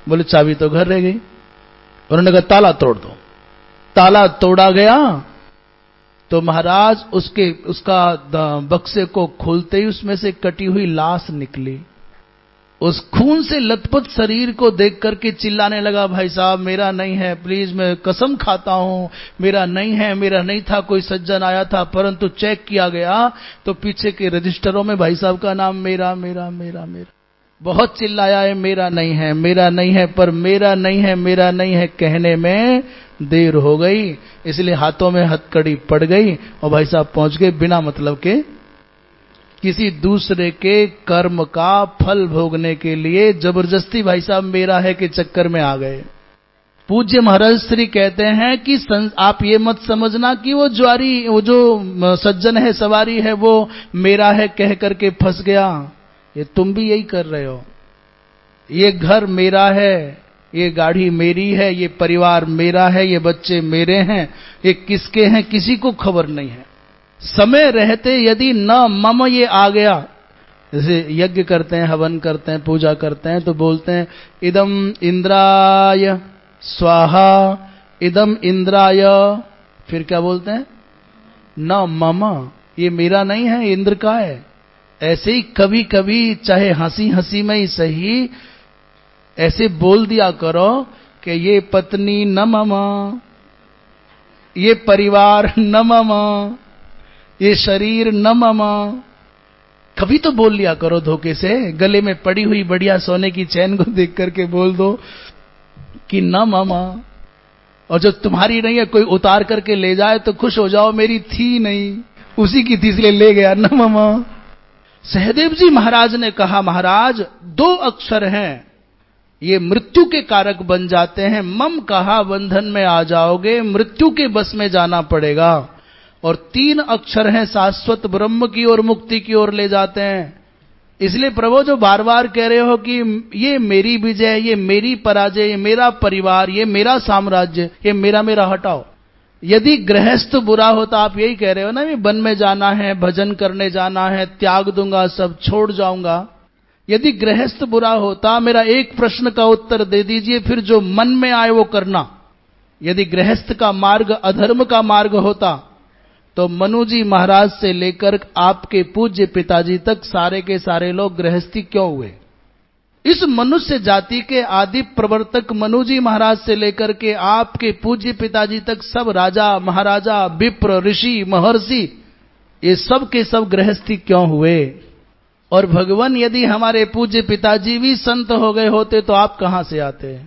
बोले चाबी तो घर रह गई। उन्होंने कहा ताला तोड़ दो। ताला तोड़ा गया तो महाराज उसका बक्से को खोलते ही उसमें से कटी हुई लाश निकली। उस खून से लथपथ शरीर को देख करके चिल्लाने लगा, भाई साहब मेरा नहीं है, प्लीज मैं कसम खाता हूं मेरा नहीं है, मेरा नहीं था, कोई सज्जन आया था, परंतु चेक किया गया तो पीछे के रजिस्टरों में भाई साहब का नाम मेरा मेरा मेरा मेरा। बहुत चिल्लाया है, मेरा नहीं है, मेरा नहीं है, पर मेरा नहीं है, मेरा नहीं है कहने में देर हो गई, इसलिए हाथों में हथकड़ी पड़ गई और भाई साहब पहुंच गए बिना मतलब के किसी दूसरे के कर्म का फल भोगने के लिए। जबरदस्ती भाई साहब मेरा है के चक्कर में आ गए। पूज्य महाराज श्री कहते हैं कि आप ये मत समझना कि वो जो सज्जन है, सवारी है, वो मेरा है कह करके फंस गया। ये तुम भी यही कर रहे हो। ये घर मेरा है, ये गाड़ी मेरी है, ये परिवार मेरा है, ये बच्चे मेरे हैं, ये किसके हैं किसी को खबर नहीं है। समय रहते यदि न मम ये आ गया, जैसे यज्ञ करते हैं, हवन करते हैं, पूजा करते हैं, तो बोलते हैं इदम इंद्राय स्वाहा, इदम इंद्राय, फिर क्या बोलते हैं? न मम, ये मेरा नहीं है, इंद्र का है। ऐसे ही कभी कभी चाहे हंसी हंसी में ही सही ऐसे बोल दिया करो कि ये पत्नी न मम, ये परिवार न मम, ये शरीर न मम। कभी तो बोल लिया करो धोखे से। गले में पड़ी हुई बढ़िया सोने की चैन को देख करके बोल दो कि न मम, और जब तुम्हारी नहीं है कोई उतार करके ले जाए तो खुश हो जाओ, मेरी थी नहीं, उसी की थी इसलिए ले गया, न मम। सहदेव जी महाराज ने कहा, महाराज 2 अक्षर हैं, ये मृत्यु के कारक बन जाते हैं। मम कहा बंधन में आ जाओगे, मृत्यु के बस में जाना पड़ेगा। और 3 अक्षर हैं शाश्वत ब्रह्म की ओर, मुक्ति की ओर ले जाते हैं। इसलिए प्रभु जो बार बार कह रहे हो कि ये मेरी विजय, ये मेरी पराजय, ये मेरा परिवार, ये मेरा साम्राज्य, ये मेरा मेरा हटाओ। यदि गृहस्थ बुरा होता, आप यही कह रहे हो ना, वन में जाना है, भजन करने जाना है, त्याग दूंगा, सब छोड़ जाऊंगा। यदि गृहस्थ बुरा होता, मेरा एक प्रश्न का उत्तर दे दीजिए, फिर जो मन में आए वो करना। यदि गृहस्थ का मार्ग अधर्म का मार्ग होता तो मनु जी महाराज से लेकर आपके पूज्य पिताजी तक सारे के सारे लोग गृहस्थी क्यों हुए? इस मनुष्य जाति के आदि प्रवर्तक मनु जी महाराज से लेकर के आपके पूज्य पिताजी तक सब राजा महाराजा, विप्र, ऋषि, महर्षि, ये सब के सब गृहस्थी क्यों हुए? और भगवान यदि हमारे पूज्य पिताजी भी संत हो गए होते तो आप कहां से आते?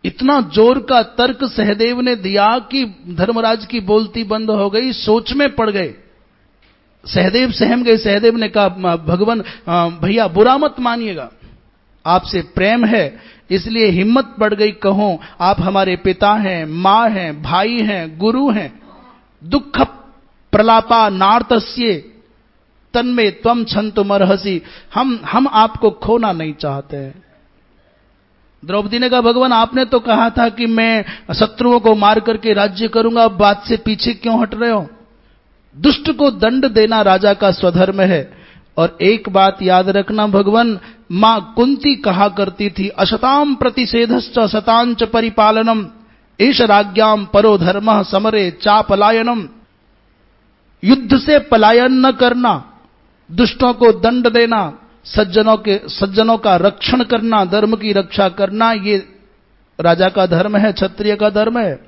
इतना जोर का तर्क सहदेव ने दिया कि धर्मराज की बोलती बंद हो गई, सोच में पड़ गए। सहदेव सहम गए। सहदेव ने कहा, भगवान भैया बुरा मत मानिएगा, आपसे प्रेम है इसलिए हिम्मत बढ़ गई, कहूं आप हमारे पिता हैं, मां हैं, भाई हैं, गुरु हैं। दुख प्रलापा नार्तस्य तन्मे त्वम छंतुमर्हसि, हम आपको खोना नहीं चाहते हैं। द्रौपदी ने कहा, भगवान आपने तो कहा था कि मैं शत्रुओं को मार करके राज्य करूंगा, अब बात से पीछे क्यों हट रहे हो? दुष्ट को दंड देना राजा का स्वधर्म है। और एक बात याद रखना भगवान, मां कुंती कहा करती थी, अशताम प्रतिषेधश्च शतांच परिपालनम एष राज्ञाम परो धर्मः समरे चापलायनम। युद्ध से पलायन न करना, दुष्टों को दंड देना, सज्जनों का रक्षण करना, धर्म की रक्षा करना, ये राजा का धर्म है, क्षत्रिय का धर्म है।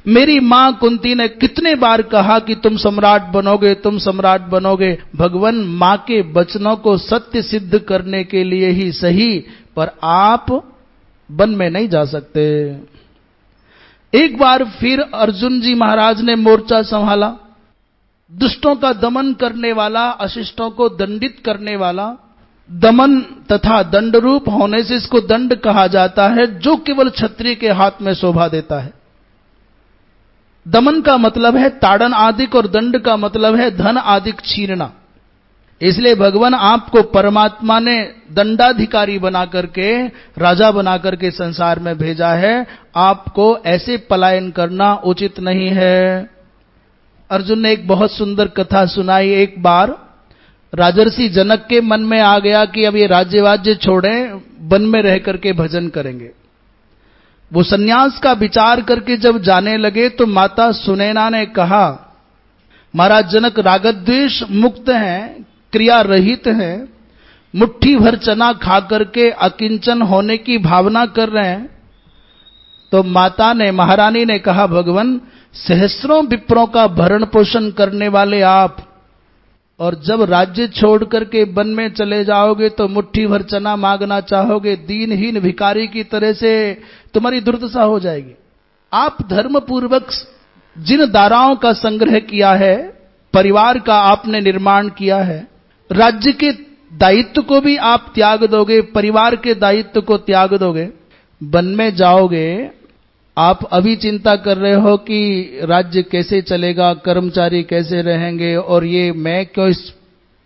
मेरी मां कुंती ने कितने बार कहा कि तुम सम्राट बनोगे, तुम सम्राट बनोगे। भगवान मां के वचनों को सत्य सिद्ध करने के लिए ही सही, पर आप वन में नहीं जा सकते। एक बार फिर अर्जुन जी महाराज ने मोर्चा संभाला। दुष्टों का दमन करने वाला, अशिष्टों को दंडित करने वाला, दमन तथा दंड रूप होने से इसको दंड कहा जाता है, जो केवल क्षत्रिय के हाथ में शोभा देता है। दमन का मतलब है ताड़न आदिक और दंड का मतलब है धन आदिक छीनना। इसलिए भगवान आपको परमात्मा ने दंडाधिकारी बना करके, राजा बना करके संसार में भेजा है। आपको ऐसे पलायन करना उचित नहीं है। अर्जुन ने एक बहुत सुंदर कथा सुनाई। एक बार राजर्षि जनक के मन में आ गया कि अब ये राज्य छोड़ें, वन में रह करके भजन करेंगे। वो सन्यास का विचार करके जब जाने लगे तो माता सुनैना ने कहा, महाराज जनक रागद्वेष मुक्त हैं, क्रिया रहित हैं, मुट्ठी भर चना खा करके अकिंचन होने की भावना कर रहे हैं। तो माता ने, महारानी ने कहा, भगवान सहस्रों विप्रों का भरण पोषण करने वाले आप, और जब राज्य छोड़ करके वन में चले जाओगे तो मुट्ठी भर चना मांगना चाहोगे, दीनहीन भिखारी की तरह से तुम्हारी दुर्दशा हो जाएगी। आप धर्म पूर्वक जिन धाराओं का संग्रह किया है, परिवार का आपने निर्माण किया है, राज्य के दायित्व को भी आप त्याग दोगे, परिवार के दायित्व को त्याग दोगे, वन में जाओगे। आप अभी चिंता कर रहे हो कि राज्य कैसे चलेगा, कर्मचारी कैसे रहेंगे, और ये मैं क्यों इस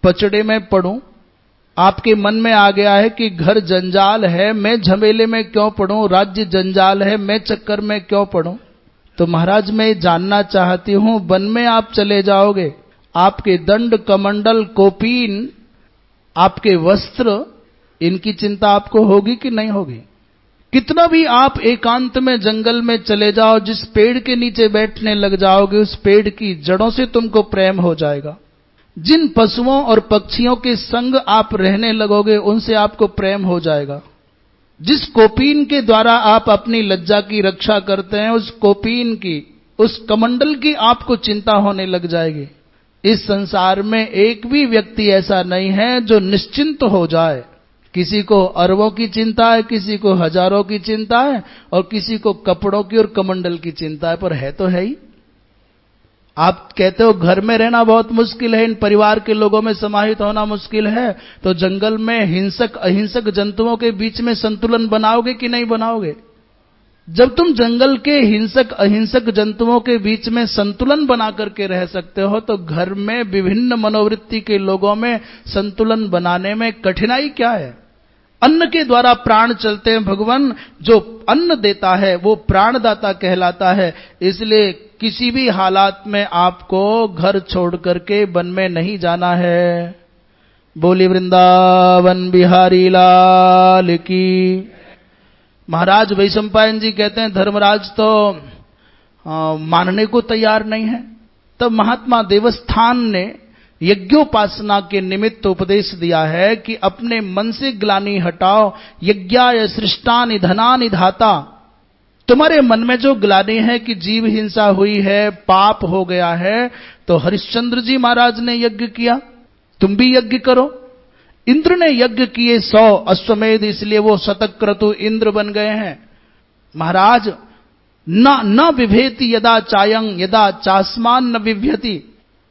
पचड़े में पड़ूं। आपके मन में आ गया है कि घर जंजाल है, मैं झमेले में क्यों पड़ूं, राज्य जंजाल है, मैं चक्कर में क्यों पड़ूं। तो महाराज मैं जानना चाहती हूं, वन में आप चले जाओगे, आपके दंड कमंडल कोपीन, आपके वस्त्र, इनकी चिंता आपको होगी कि नहीं होगी? कितना भी आप एकांत में जंगल में चले जाओ, जिस पेड़ के नीचे बैठने लग जाओगे उस पेड़ की जड़ों से तुमको प्रेम हो जाएगा। जिन पशुओं और पक्षियों के संग आप रहने लगोगे उनसे आपको प्रेम हो जाएगा। जिस कोपीन के द्वारा आप अपनी लज्जा की रक्षा करते हैं, उस कोपीन की, उस कमंडल की आपको चिंता होने लग जाएगी। इस संसार में एक भी व्यक्ति ऐसा नहीं है जो निश्चिंत हो जाए। किसी को अरबों की चिंता है, किसी को हजारों की चिंता है, और किसी को कपड़ों की और कमंडल की चिंता है, पर है तो है ही। आप कहते हो घर में रहना बहुत मुश्किल है, इन परिवार के लोगों में समाहित होना मुश्किल है, तो जंगल में हिंसक अहिंसक जंतुओं के बीच में संतुलन बनाओगे कि नहीं बनाओगे? जब तुम जंगल के हिंसक अहिंसक जंतुओं के बीच में संतुलन बना करके रह सकते हो, तो घर में विभिन्न मनोवृत्ति के लोगों में संतुलन बनाने में कठिनाई क्या है? अन्न के द्वारा प्राण चलते हैं भगवान, जो अन्न देता है वो प्राणदाता कहलाता है। इसलिए किसी भी हालात में आपको घर छोड़ करके वन में नहीं जाना है। बोली वृंदावन बिहारी लाल की। महाराज वैशंपायन जी कहते हैं धर्मराज तो मानने को तैयार नहीं है। तब महात्मा देवस्थान ने यज्ञोपासना के निमित्त उपदेश दिया है कि अपने मन से ग्लानि हटाओ। यज्ञाय सृष्टानि धनानि धाता। तुम्हारे मन में जो ग्लानि है कि जीव हिंसा हुई है, पाप हो गया है, तो हरिश्चंद्र जी महाराज ने यज्ञ किया, तुम भी यज्ञ करो। इंद्र ने यज्ञ किए 100 अश्वमेध, इसलिए वो शतक्रतु इंद्र बन गए हैं। महाराज न विभेति यदा चायं यदा चास्मान न विभ्यति।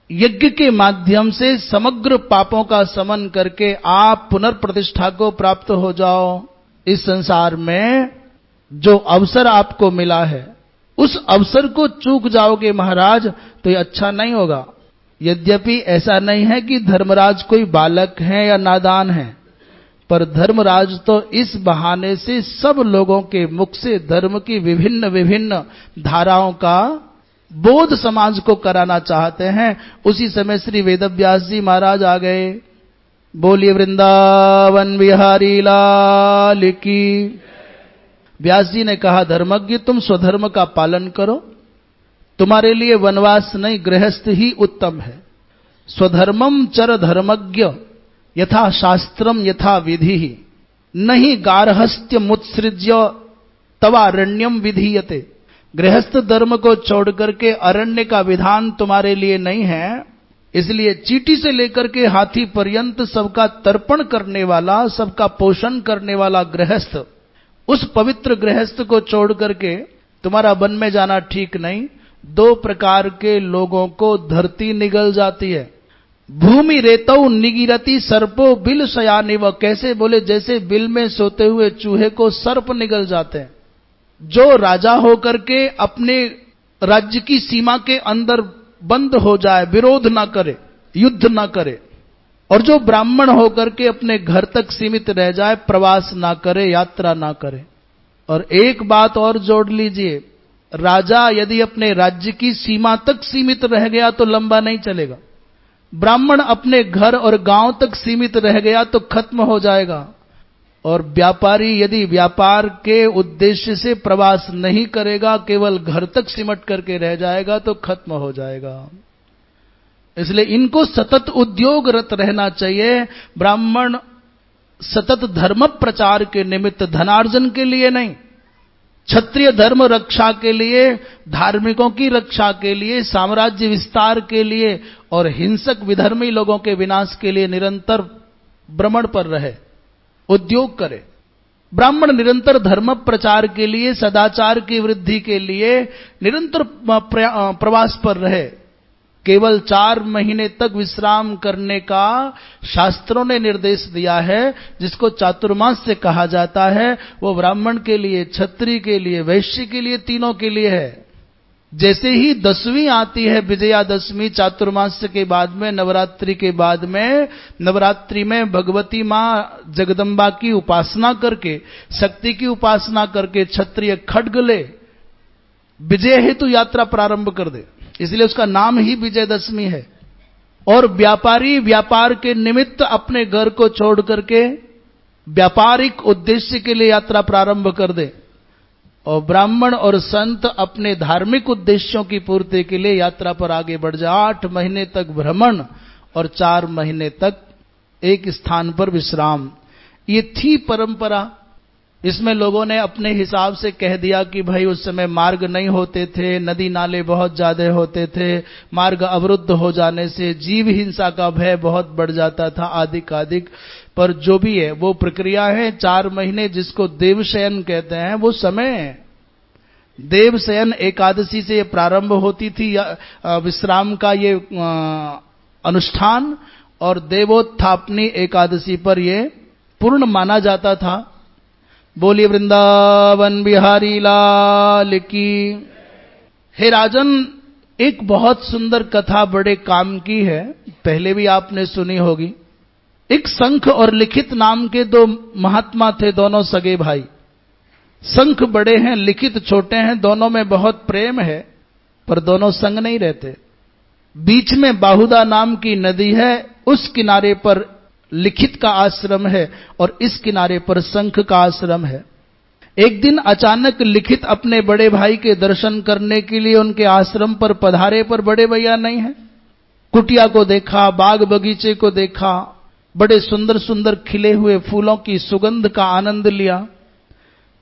यज्ञ के माध्यम से समग्र पापों का समन करके आप पुनर्प्रतिष्ठा को प्राप्त हो जाओ। इस संसार में जो अवसर आपको मिला है उस अवसर को चूक जाओगे महाराज, तो ये अच्छा नहीं होगा। यद्यपि ऐसा नहीं है कि धर्मराज कोई बालक है या नादान है, पर धर्मराज तो इस बहाने से सब लोगों के मुख से धर्म की विभिन्न विभिन्न धाराओं का बोध समाज को कराना चाहते हैं। उसी समय श्री वेदव्यास जी महाराज आ गए। बोलिए वृंदावन बिहारी लाल की। व्यास जी ने कहा धर्मज्ञ तुम स्वधर्म का पालन करो, तुम्हारे लिए वनवास नहीं गृहस्थ ही उत्तम है। स्वधर्मम चर धर्मज्ञ यथा शास्त्रम यथा विधि नहीं गार्हस्थ्य मुत्सृज्य तवारण्यम विधीयते। गृहस्थ धर्म को छोड़ करके अरण्य का विधान तुम्हारे लिए नहीं है। इसलिए चींटी से लेकर के हाथी पर्यंत सबका तर्पण करने वाला, सबका पोषण करने वाला गृहस्थ, उस पवित्र गृहस्थ को छोड़ करके तुम्हारा वन में जाना ठीक नहीं। 2 प्रकार के लोगों को धरती निगल जाती है। भूमि रेतौ निगिरती सर्पो बिल शयानिव। कैसे बोले? जैसे बिल में सोते हुए चूहे को सर्प निगल जाते हैं। जो राजा होकर के अपने राज्य की सीमा के अंदर बंद हो जाए, विरोध ना करे, युद्ध ना करे, और जो ब्राह्मण होकर के अपने घर तक सीमित रह जाए, प्रवास ना करे, यात्रा ना करे। और एक बात और जोड़ लीजिए, राजा यदि अपने राज्य की सीमा तक सीमित रह गया तो लंबा नहीं चलेगा। ब्राह्मण अपने घर और गांव तक सीमित रह गया तो खत्म हो जाएगा। और व्यापारी यदि व्यापार के उद्देश्य से प्रवास नहीं करेगा, केवल घर तक सिमट करके रह जाएगा तो खत्म हो जाएगा। इसलिए इनको सतत उद्योगरत रहना चाहिए। ब्राह्मण सतत धर्म प्रचार के निमित्त, धनार्जन के लिए नहीं, क्षत्रिय धर्म रक्षा के लिए, धार्मिकों की रक्षा के लिए, साम्राज्य विस्तार के लिए और हिंसक विधर्मी लोगों के विनाश के लिए निरंतर भ्रमण पर रहे, उद्योग करे। ब्राह्मण निरंतर धर्म प्रचार के लिए, सदाचार की वृद्धि के लिए निरंतर प्रवास पर रहे। केवल 4 महीने तक विश्राम करने का शास्त्रों ने निर्देश दिया है, जिसको चातुर्मास्य कहा जाता है। वो ब्राह्मण के लिए, क्षत्रिय के लिए, वैश्य के लिए, तीनों के लिए है। जैसे ही 10वीं आती है विजयादशमी, चातुर्मास्य के बाद में, नवरात्रि के बाद में, नवरात्रि में भगवती मां जगदम्बा की उपासना करके, शक्ति की उपासना करके क्षत्रिय खड्ग ले विजय हेतु यात्रा प्रारंभ कर दे, इसलिए उसका नाम ही विजयदशमी है। और व्यापारी व्यापार के निमित्त अपने घर को छोड़ करके व्यापारिक उद्देश्य के लिए यात्रा प्रारंभ कर दे, और ब्राह्मण और संत अपने धार्मिक उद्देश्यों की पूर्ति के लिए यात्रा पर आगे बढ़ जाए। 8 महीने तक भ्रमण और 4 महीने तक एक स्थान पर विश्राम, ये थी परंपरा। इसमें लोगों ने अपने हिसाब से कह दिया कि भाई उस समय मार्ग नहीं होते थे, नदी नाले बहुत ज्यादा होते थे, मार्ग अवरुद्ध हो जाने से जीव हिंसा का भय बहुत बढ़ जाता था, आदिक आदिक। पर जो भी है वो प्रक्रिया है। 4 महीने जिसको देवशयन कहते हैं वो समय है। देवशयन एकादशी से ये प्रारंभ होती थी विश्राम का ये अनुष्ठान, और देवोत्थापनी एकादशी पर ये पूर्ण माना जाता था। बोलिए वृंदावन बिहारी लाल की। हे राजन, एक बहुत सुंदर कथा बड़े काम की है, पहले भी आपने सुनी होगी। एक शंख और लिखित नाम के दो महात्मा थे, दोनों सगे भाई। शंख बड़े हैं, लिखित छोटे हैं, दोनों में बहुत प्रेम है, पर दोनों संग नहीं रहते। बीच में बाहुदा नाम की नदी है, उस किनारे पर लिखित का आश्रम है और इस किनारे पर शंख का आश्रम है। एक दिन अचानक लिखित अपने बड़े भाई के दर्शन करने के लिए उनके आश्रम पर पधारे, पर बड़े भैया नहीं है। कुटिया को देखा, बाग बगीचे को देखा, बड़े सुंदर सुंदर खिले हुए फूलों की सुगंध का आनंद लिया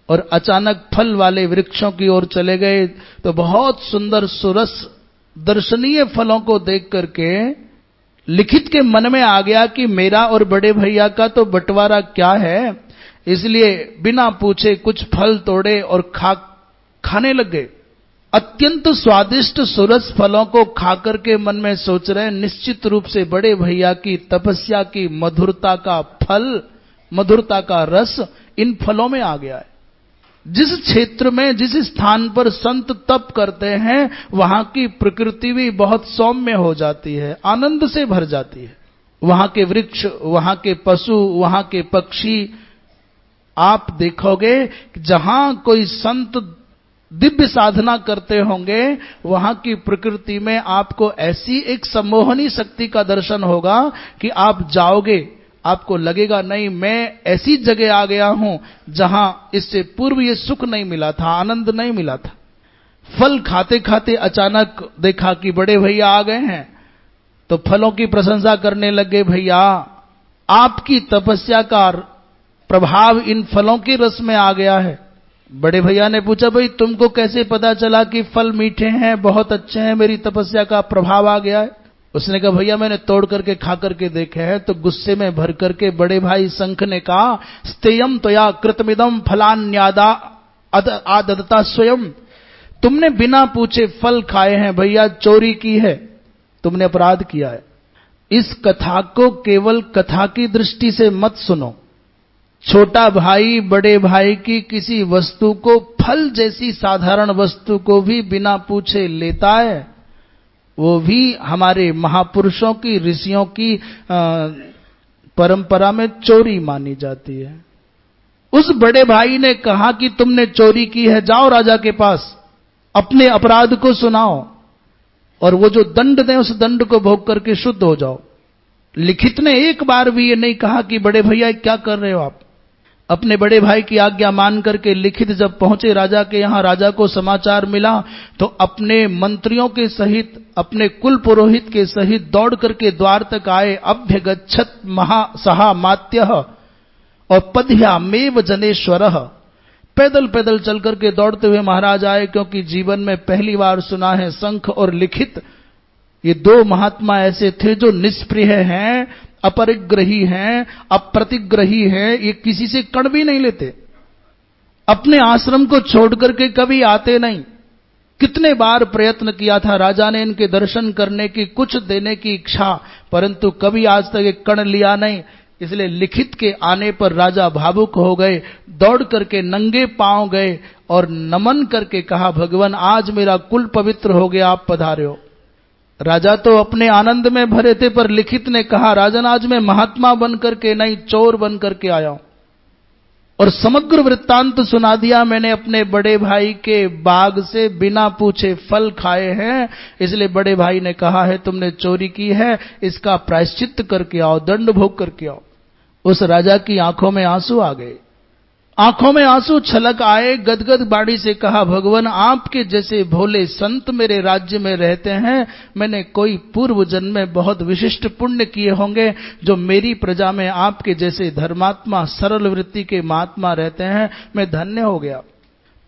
और अचानक फल वाले वृक्षों की ओर चले गए। तो बहुत सुंदर सुरस दर्शनीय फलों को देख करके लिखित के मन में आ गया कि मेरा और बड़े भैया का तो बंटवारा क्या है, इसलिए बिना पूछे कुछ फल तोड़े और खाने लग गए। अत्यंत स्वादिष्ट सुरस फलों को खाकर के मन में सोच रहे, निश्चित रूप से बड़े भैया की तपस्या की मधुरता का फल, मधुरता का रस इन फलों में आ गया है। जिस क्षेत्र में, जिस स्थान पर संत तप करते हैं, वहां की प्रकृति भी बहुत सौम्य हो जाती है, आनंद से भर जाती है। वहां के वृक्ष, वहां के पशु, वहां के पक्षी, आप देखोगे जहां कोई संत दिव्य साधना करते होंगे, वहां की प्रकृति में आपको ऐसी एक सम्मोहनी शक्ति का दर्शन होगा कि आप जाओगे, आपको लगेगा नहीं मैं ऐसी जगह आ गया हूं जहां इससे पूर्व ये सुख नहीं मिला था, आनंद नहीं मिला था। फल खाते खाते अचानक देखा कि बड़े भैया आ गए हैं, तो फलों की प्रशंसा करने लगे। भैया, आपकी तपस्या का प्रभाव इन फलों के रस में आ गया है। बड़े भैया ने पूछा, भाई तुमको कैसे पता चला कि फल मीठे हैं, बहुत अच्छे हैं, मेरी तपस्या का प्रभाव आ गया है? उसने कहा, भैया मैंने तोड़ करके खा करके देखे हैं। तो गुस्से में भर करके बड़े भाई शंख ने कहा, स्तेयम त्वया कृतमिदम फलान्यादा आददता स्वयं। तुमने बिना पूछे फल खाए हैं भैया, चोरी की है, तुमने अपराध किया है। इस कथा को केवल कथा की दृष्टि से मत सुनो। छोटा भाई बड़े भाई की किसी वस्तु को, फल जैसी साधारण वस्तु को भी बिना पूछे लेता है, वो भी हमारे महापुरुषों की, ऋषियों की परंपरा में चोरी मानी जाती है। उस बड़े भाई ने कहा कि तुमने चोरी की है, जाओ राजा के पास, अपने अपराध को सुनाओ और वो जो दंड दें उस दंड को भोग करके शुद्ध हो जाओ। लिखित ने एक बार भी ये नहीं कहा कि बड़े भैया क्या कर रहे हो आप। अपने बड़े भाई की आज्ञा मान करके लिखित जब पहुंचे राजा के यहां, राजा को समाचार मिला तो अपने मंत्रियों के सहित, अपने कुल पुरोहित के सहित दौड़ करके द्वार तक आए। अभ्यगच्छत महासहा मात्यः और पद्यामेव जनेश्वरः। पैदल पैदल चल करके दौड़ते हुए महाराज आए, क्योंकि जीवन में पहली बार सुना है शंख और लिखित, ये दो महात्मा ऐसे थे जो निष्प्रिय हैं, अपरिग्रही हैं, अप्रतिग्रही हैं, ये किसी से कण भी नहीं लेते, अपने आश्रम को छोड़ करके कभी आते नहीं। कितने बार प्रयत्न किया था राजा ने इनके दर्शन करने की, कुछ देने की इच्छा, परंतु कभी आज तक एक कण लिया नहीं। इसलिए लिखित के आने पर राजा भावुक हो गए, दौड़ करके नंगे पांव गए और नमन करके कहा, भगवान आज मेरा कुल पवित्र हो गया, आप पधारे हो। राजा तो अपने आनंद में भरे थे, पर लिखित ने कहा, राजन आज मैं महात्मा बन करके नहीं, चोर बन करके आया हूं। और समग्र वृत्तांत सुना दिया मैंने अपने बड़े भाई के बाग से बिना पूछे फल खाए हैं, इसलिए बड़े भाई ने कहा है तुमने चोरी की है, इसका प्रायश्चित करके आओ, दंड भोग करके आओ। उस राजा की आंखों में आंसू आ गए, आंखों में आंसू छलक आए। गदगद बाड़ी से कहा, भगवान आपके जैसे भोले संत मेरे राज्य में रहते हैं, मैंने कोई पूर्व जन्म में बहुत विशिष्ट पुण्य किए होंगे जो मेरी प्रजा में आपके जैसे धर्मात्मा, सरल वृत्ति के महात्मा रहते हैं, मैं धन्य हो गया।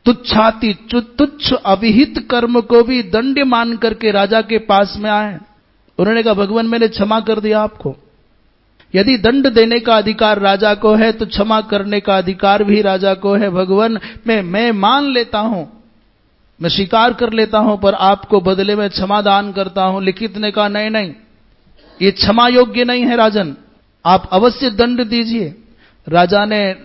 तुच्छाति तुच्छ अविहित कर्म को भी दंड मान करके राजा के पास में आए। उन्होंने कहा, भगवान मैंने क्षमा कर दिया आपको। यदि दंड देने का अधिकार राजा को है तो क्षमा करने का अधिकार भी राजा को है। भगवान मैं मान लेता हूं मैं स्वीकार कर लेता हूं, पर आपको बदले में क्षमा दान करता हूं। लिखित ने कहा नहीं नहीं, ये क्षमा योग्य नहीं है राजन, आप अवश्य दंड दीजिए। राजा ने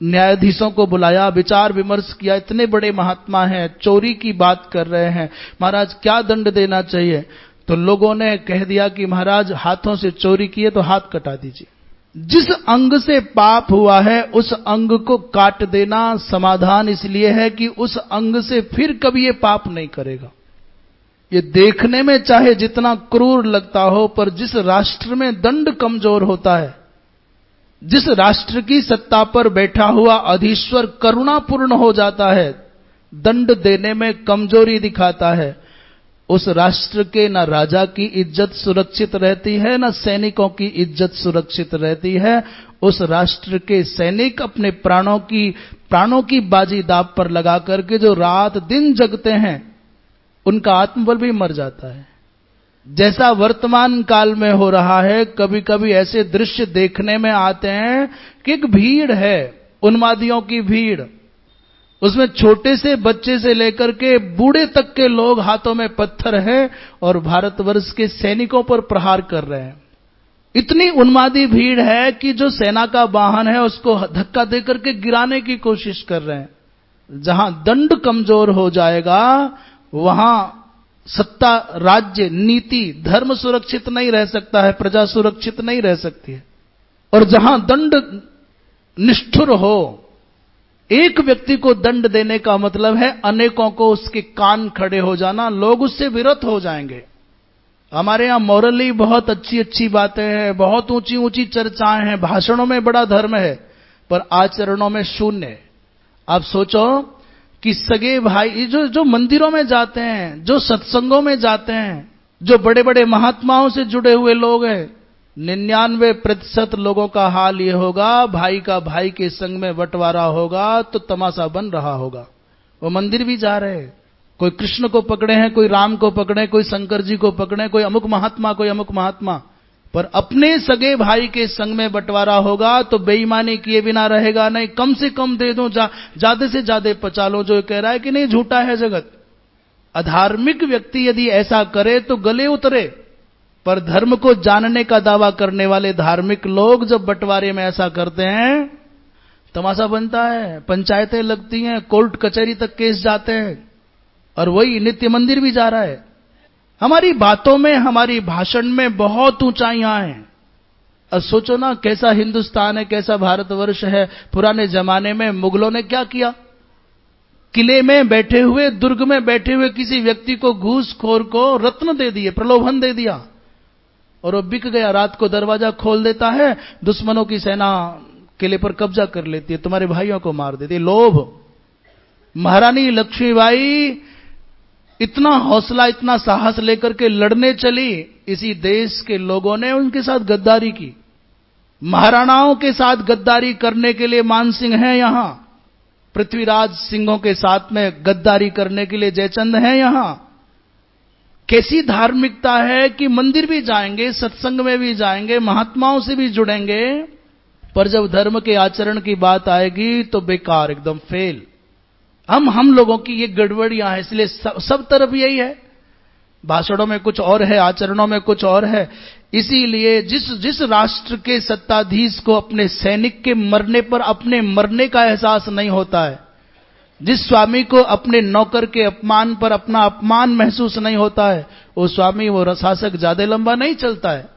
न्यायाधीशों को बुलाया, विचार विमर्श किया, इतने बड़े महात्मा हैं, चोरी की बात कर रहे हैं, महाराज क्या दंड देना चाहिए? तो लोगों ने कह दिया कि महाराज हाथों से चोरी किए तो हाथ कटा दीजिए। जिस अंग से पाप हुआ है उस अंग को काट देना समाधान इसलिए है कि उस अंग से फिर कभी ये पाप नहीं करेगा। ये देखने में चाहे जितना क्रूर लगता हो, पर जिस राष्ट्र में दंड कमजोर होता है, जिस राष्ट्र की सत्ता पर बैठा हुआ अधीश्वर करुणापूर्ण हो जाता है, दंड देने में कमजोरी दिखाता है, उस राष्ट्र के न राजा की इज्जत सुरक्षित रहती है, न सैनिकों की इज्जत सुरक्षित रहती है। उस राष्ट्र के सैनिक अपने प्राणों की बाजी दांव पर लगा करके जो रात दिन जगते हैं, उनका आत्मबल भी मर जाता है। जैसा वर्तमान काल में हो रहा है, कभी कभी ऐसे दृश्य देखने में आते हैं कि एक भीड़ है, उन्मादियों की भीड़, उसमें छोटे से बच्चे से लेकर के बूढ़े तक के लोग हाथों में पत्थर है और भारतवर्ष के सैनिकों पर प्रहार कर रहे हैं। इतनी उन्मादी भीड़ है कि जो सेना का वाहन है उसको धक्का देकर के गिराने की कोशिश कर रहे हैं। जहां दंड कमजोर हो जाएगा, वहां सत्ता, राज्य, नीति, धर्म सुरक्षित नहीं रह सकता है, प्रजा सुरक्षित नहीं रह सकती है। और जहां दंड निष्ठुर हो, एक व्यक्ति को दंड देने का मतलब है अनेकों को उसके कान खड़े हो जाना, लोग उससे विरत हो जाएंगे। हमारे यहां मॉरली बहुत अच्छी अच्छी बातें हैं, बहुत ऊंची ऊंची चर्चाएं हैं, भाषणों में बड़ा धर्म है, पर आचरणों में शून्य। आप सोचो कि सगे भाई जो मंदिरों में जाते हैं, जो सत्संगों में जाते हैं, जो बड़े बड़े महात्माओं से जुड़े हुए लोग हैं, 99% लोगों का हाल यह होगा, भाई का भाई के संग में बंटवारा होगा तो तमाशा बन रहा होगा। वो मंदिर भी जा रहे हैं, कोई कृष्ण को पकड़े हैं, कोई राम को पकड़े, कोई शंकर जी को पकड़े, कोई अमुक महात्मा, कोई अमुक महात्मा, पर अपने सगे भाई के संग में बंटवारा होगा तो बेईमानी किए बिना रहेगा नहीं। कम से कम दे दो, ज्यादा से ज्यादा पचा लो। जो कह रहा है कि नहीं, झूठा है जगत। अधार्मिक व्यक्ति यदि ऐसा करे तो गले उतरे, पर धर्म को जानने का दावा करने वाले धार्मिक लोग जब बंटवारे में ऐसा करते हैं, तमाशा बनता है, पंचायतें लगती हैं, कोर्ट कचहरी तक केस जाते हैं, और वही नित्य मंदिर भी जा रहा है। हमारी बातों में, हमारी भाषण में बहुत ऊंचाइयां हैं। अब सोचो ना, कैसा हिंदुस्तान है, कैसा भारतवर्ष है। पुराने जमाने में मुगलों ने क्या किया? किले में बैठे हुए, दुर्ग में बैठे हुए किसी व्यक्ति को, घूसखोर को रत्न दे दिए, प्रलोभन दे दिया, और वो बिक गया। रात को दरवाजा खोल देता है, दुश्मनों की सेना किले पर कब्जा कर लेती है, तुम्हारे भाइयों को मार देती है। लोभ। महारानी लक्ष्मीबाई इतना हौसला, इतना साहस लेकर के लड़ने चली, इसी देश के लोगों ने उनके साथ गद्दारी की। महाराणाओं के साथ गद्दारी करने के लिए मानसिंह हैं यहां, पृथ्वीराज सिंहों के साथ में गद्दारी करने के लिए जयचंद हैं यहां। कैसी धार्मिकता है कि मंदिर भी जाएंगे, सत्संग में भी जाएंगे, महात्माओं से भी जुड़ेंगे, पर जब धर्म के आचरण की बात आएगी तो बेकार, एकदम फेल। हम लोगों की ये गड़बड़ियां हैं, इसलिए सब तरफ यही है। भाषणों में कुछ और है, आचरणों में कुछ और है। इसीलिए जिस राष्ट्र के सत्ताधीश को अपने सैनिक के मरने पर अपने मरने का एहसास नहीं होता है, जिस स्वामी को अपने नौकर के अपमान पर अपना अपमान महसूस नहीं होता है, वो स्वामी, वो शासक ज्यादा लंबा नहीं चलता है।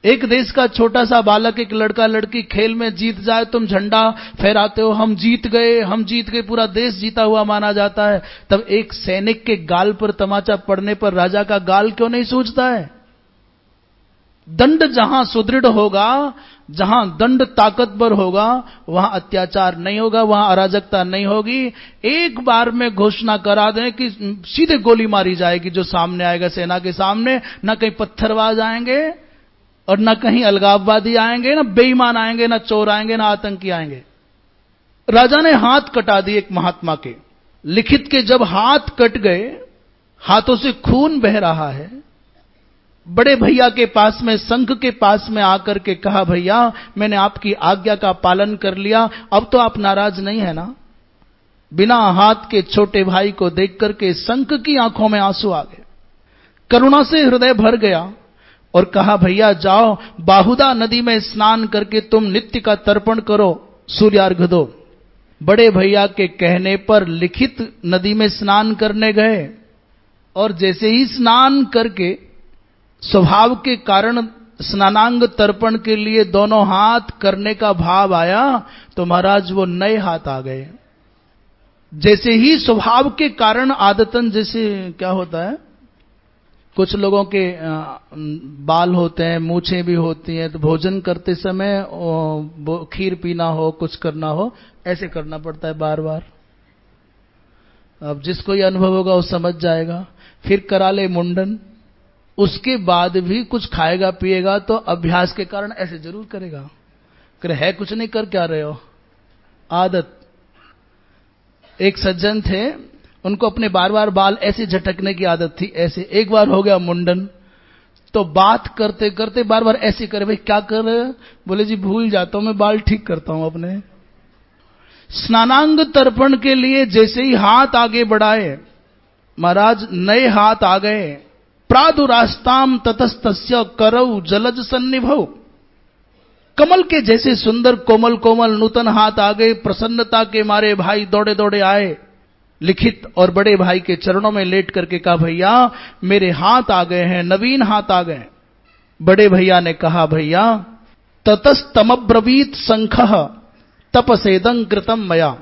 एक देश का छोटा सा बालक, एक लड़का लड़की खेल में जीत जाए, तुम झंडा फहराते हो, हम जीत गए, पूरा देश जीता हुआ माना जाता है। तब एक सैनिक के गाल पर तमाचा पड़ने पर राजा का गाल क्यों नहीं सूझता है? दंड जहां सुदृढ़ होगा, जहां दंड ताकतवर होगा, वहां अत्याचार नहीं होगा, वहां अराजकता नहीं होगी। एक बार में घोषणा करा दें कि सीधे गोली मारी जाएगी जो सामने आएगा सेना के सामने, ना कहीं पत्थरबाज आएंगे और ना कहीं अलगाववादी आएंगे, ना बेईमान आएंगे, ना चोर आएंगे, ना आतंकी आएंगे। राजा ने हाथ कटा दिए एक महात्मा के। लिखित के जब हाथ कट गए, हाथों से खून बह रहा है, बड़े भैया के पास में, संघ के पास में आकर के कहा, भैया मैंने आपकी आज्ञा का पालन कर लिया, अब तो आप नाराज नहीं है ना? बिना हाथ के छोटे भाई को देख करके शंख की आंखों में आंसू आ गए। करुणा से हृदय भर गया और कहा, भैया जाओ, बाहुदा नदी में स्नान करके तुम नित्य का तर्पण करो, सूर्यार्घ दो। बड़े भैया के कहने पर लिखित नदी में स्नान करने गए और जैसे ही स्नान करके स्वभाव के कारण स्नानांग तर्पण के लिए दोनों हाथ करने का भाव आया तो महाराज वो नए हाथ आ गए। जैसे ही स्वभाव के कारण आदतन, जैसे क्या होता है, कुछ लोगों के बाल होते हैं, मूछें भी होती हैं, तो भोजन करते समय खीर पीना हो, कुछ करना हो, ऐसे करना पड़ता है बार बार। अब जिसको ये अनुभव होगा वो समझ जाएगा। फिर करा ले मुंडन, उसके बाद भी कुछ खाएगा पिएगा तो अभ्यास के कारण ऐसे जरूर करेगा। करे है कुछ नहीं, कर क्या रहे हो, आदत। एक सज्जन थे, उनको अपने बार बार बाल ऐसे झटकने की आदत थी, ऐसे। एक बार हो गया मुंडन तो बात करते करते बार बार ऐसे करे, भाई क्या कर रहे हो? बोले जी भूल जाता हूं, मैं बाल ठीक करता हूं अपने। स्नानांग तर्पण के लिए जैसे ही हाथ आगे बढ़ाए, महाराज नए हाथ आ गए। प्रादुरास्ताम ततस्तस्य करौ जलज सन्निभौ। कमल के जैसे सुंदर कोमल कोमल नूतन हाथ आ गए। प्रसन्नता के मारे भाई दौड़े दौड़े आए, लिखित और बड़े भाई के चरणों में लेट करके कहा, भैया मेरे हाथ आ गए हैं, नवीन हाथ आ गए। बड़े भैया ने कहा, भैया ततस्तमब्रवीत शंखः तपसेदं कृतम मया।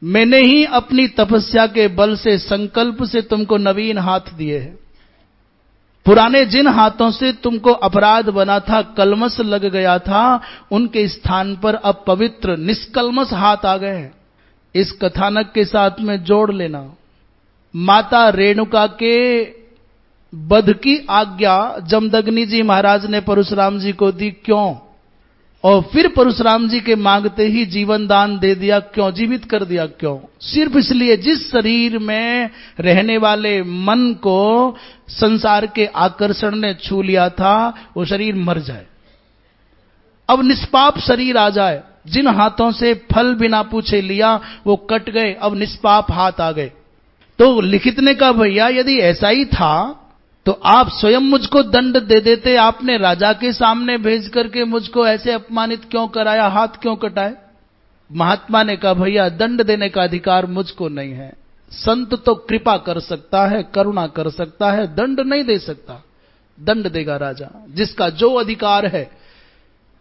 मैंने ही अपनी तपस्या के बल से, संकल्प से तुमको नवीन हाथ दिए हैं। पुराने जिन हाथों से तुमको अपराध बना था, कलमस लग गया था, उनके स्थान पर अब पवित्र निष्कलमस हाथ आ गए हैं। इस कथानक के साथ में जोड़ लेना, माता रेणुका के वध की आज्ञा जमदग्नि जी महाराज ने परशुराम जी को दी, क्यों? और फिर परशुराम जी के मांगते ही जीवन दान दे दिया, क्यों? जीवित कर दिया, क्यों? सिर्फ इसलिए जिस शरीर में रहने वाले मन को संसार के आकर्षण ने छू लिया था वो शरीर मर जाए, अब निष्पाप शरीर आ जाए। जिन हाथों से फल बिना पूछे लिया वो कट गए, अब निष्पाप हाथ आ गए। तो लिखित ने कहा, भैया यदि ऐसा ही था तो आप स्वयं मुझको दंड दे देते, आपने राजा के सामने भेज करके मुझको ऐसे अपमानित क्यों कराया, हाथ क्यों कटाए? महात्मा ने कहा, भैया दंड देने का अधिकार मुझको नहीं है। संत तो कृपा कर सकता है, करुणा कर सकता है, दंड नहीं दे सकता। दंड देगा राजा। जिसका जो अधिकार है,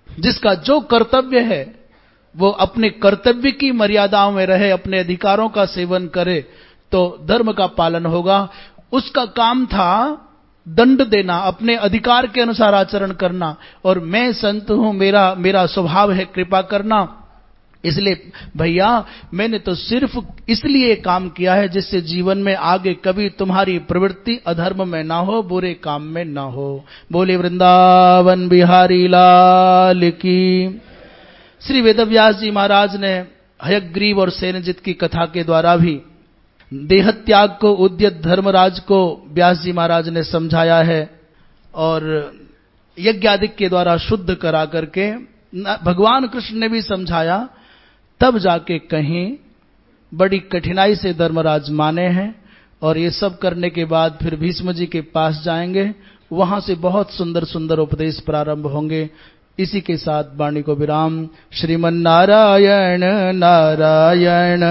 जिसका जो कर्तव्य है, वो अपने कर्तव्य की मर्यादाओं में रहे, अपने अधिकारों का सेवन करे तो धर्म का पालन होगा। उसका काम था दंड देना, अपने अधिकार के अनुसार आचरण करना, और मैं संत हूं, मेरा स्वभाव है कृपा करना। इसलिए भैया मैंने तो सिर्फ इसलिए काम किया है जिससे जीवन में आगे कभी तुम्हारी प्रवृत्ति अधर्म में ना हो, बुरे काम में ना हो। बोले वृंदावन बिहारी लाल की। श्री वेदव्यास जी महाराज ने हयग्रीव और सेनजित की कथा के द्वारा भी देहत्याग को उद्यत धर्मराज को व्यास जी महाराज ने समझाया है, और यज्ञादिक के द्वारा शुद्ध करा करके भगवान कृष्ण ने भी समझाया। तब जाके कहीं बड़ी कठिनाई से धर्मराज माने हैं, और ये सब करने के बाद फिर भीष्म जी के पास जाएंगे, वहां से बहुत सुंदर सुंदर उपदेश प्रारंभ होंगे। इसी के साथ वाणी को विराम। श्रीमन नारायण नारायण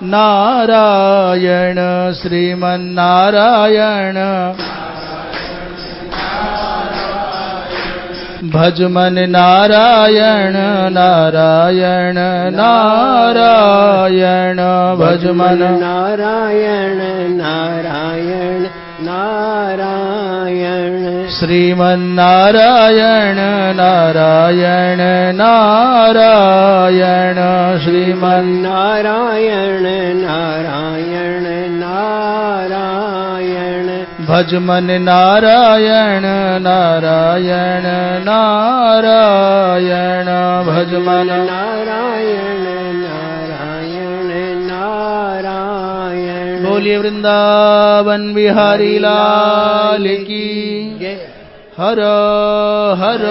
नारायण श्रीमन नारायण भजमन नारायण नारायण नारायण भजमन
नारायण नारायण नारायण
श्रीमन नारायण नारायण नारायण श्रीमन
नारायण नारायण नारायण
भजमन नारायण नारायण नारायण भजमन
नारायण नारायण नारायण।
बोलिए वृंदावन बिहारी लाल की। हर हर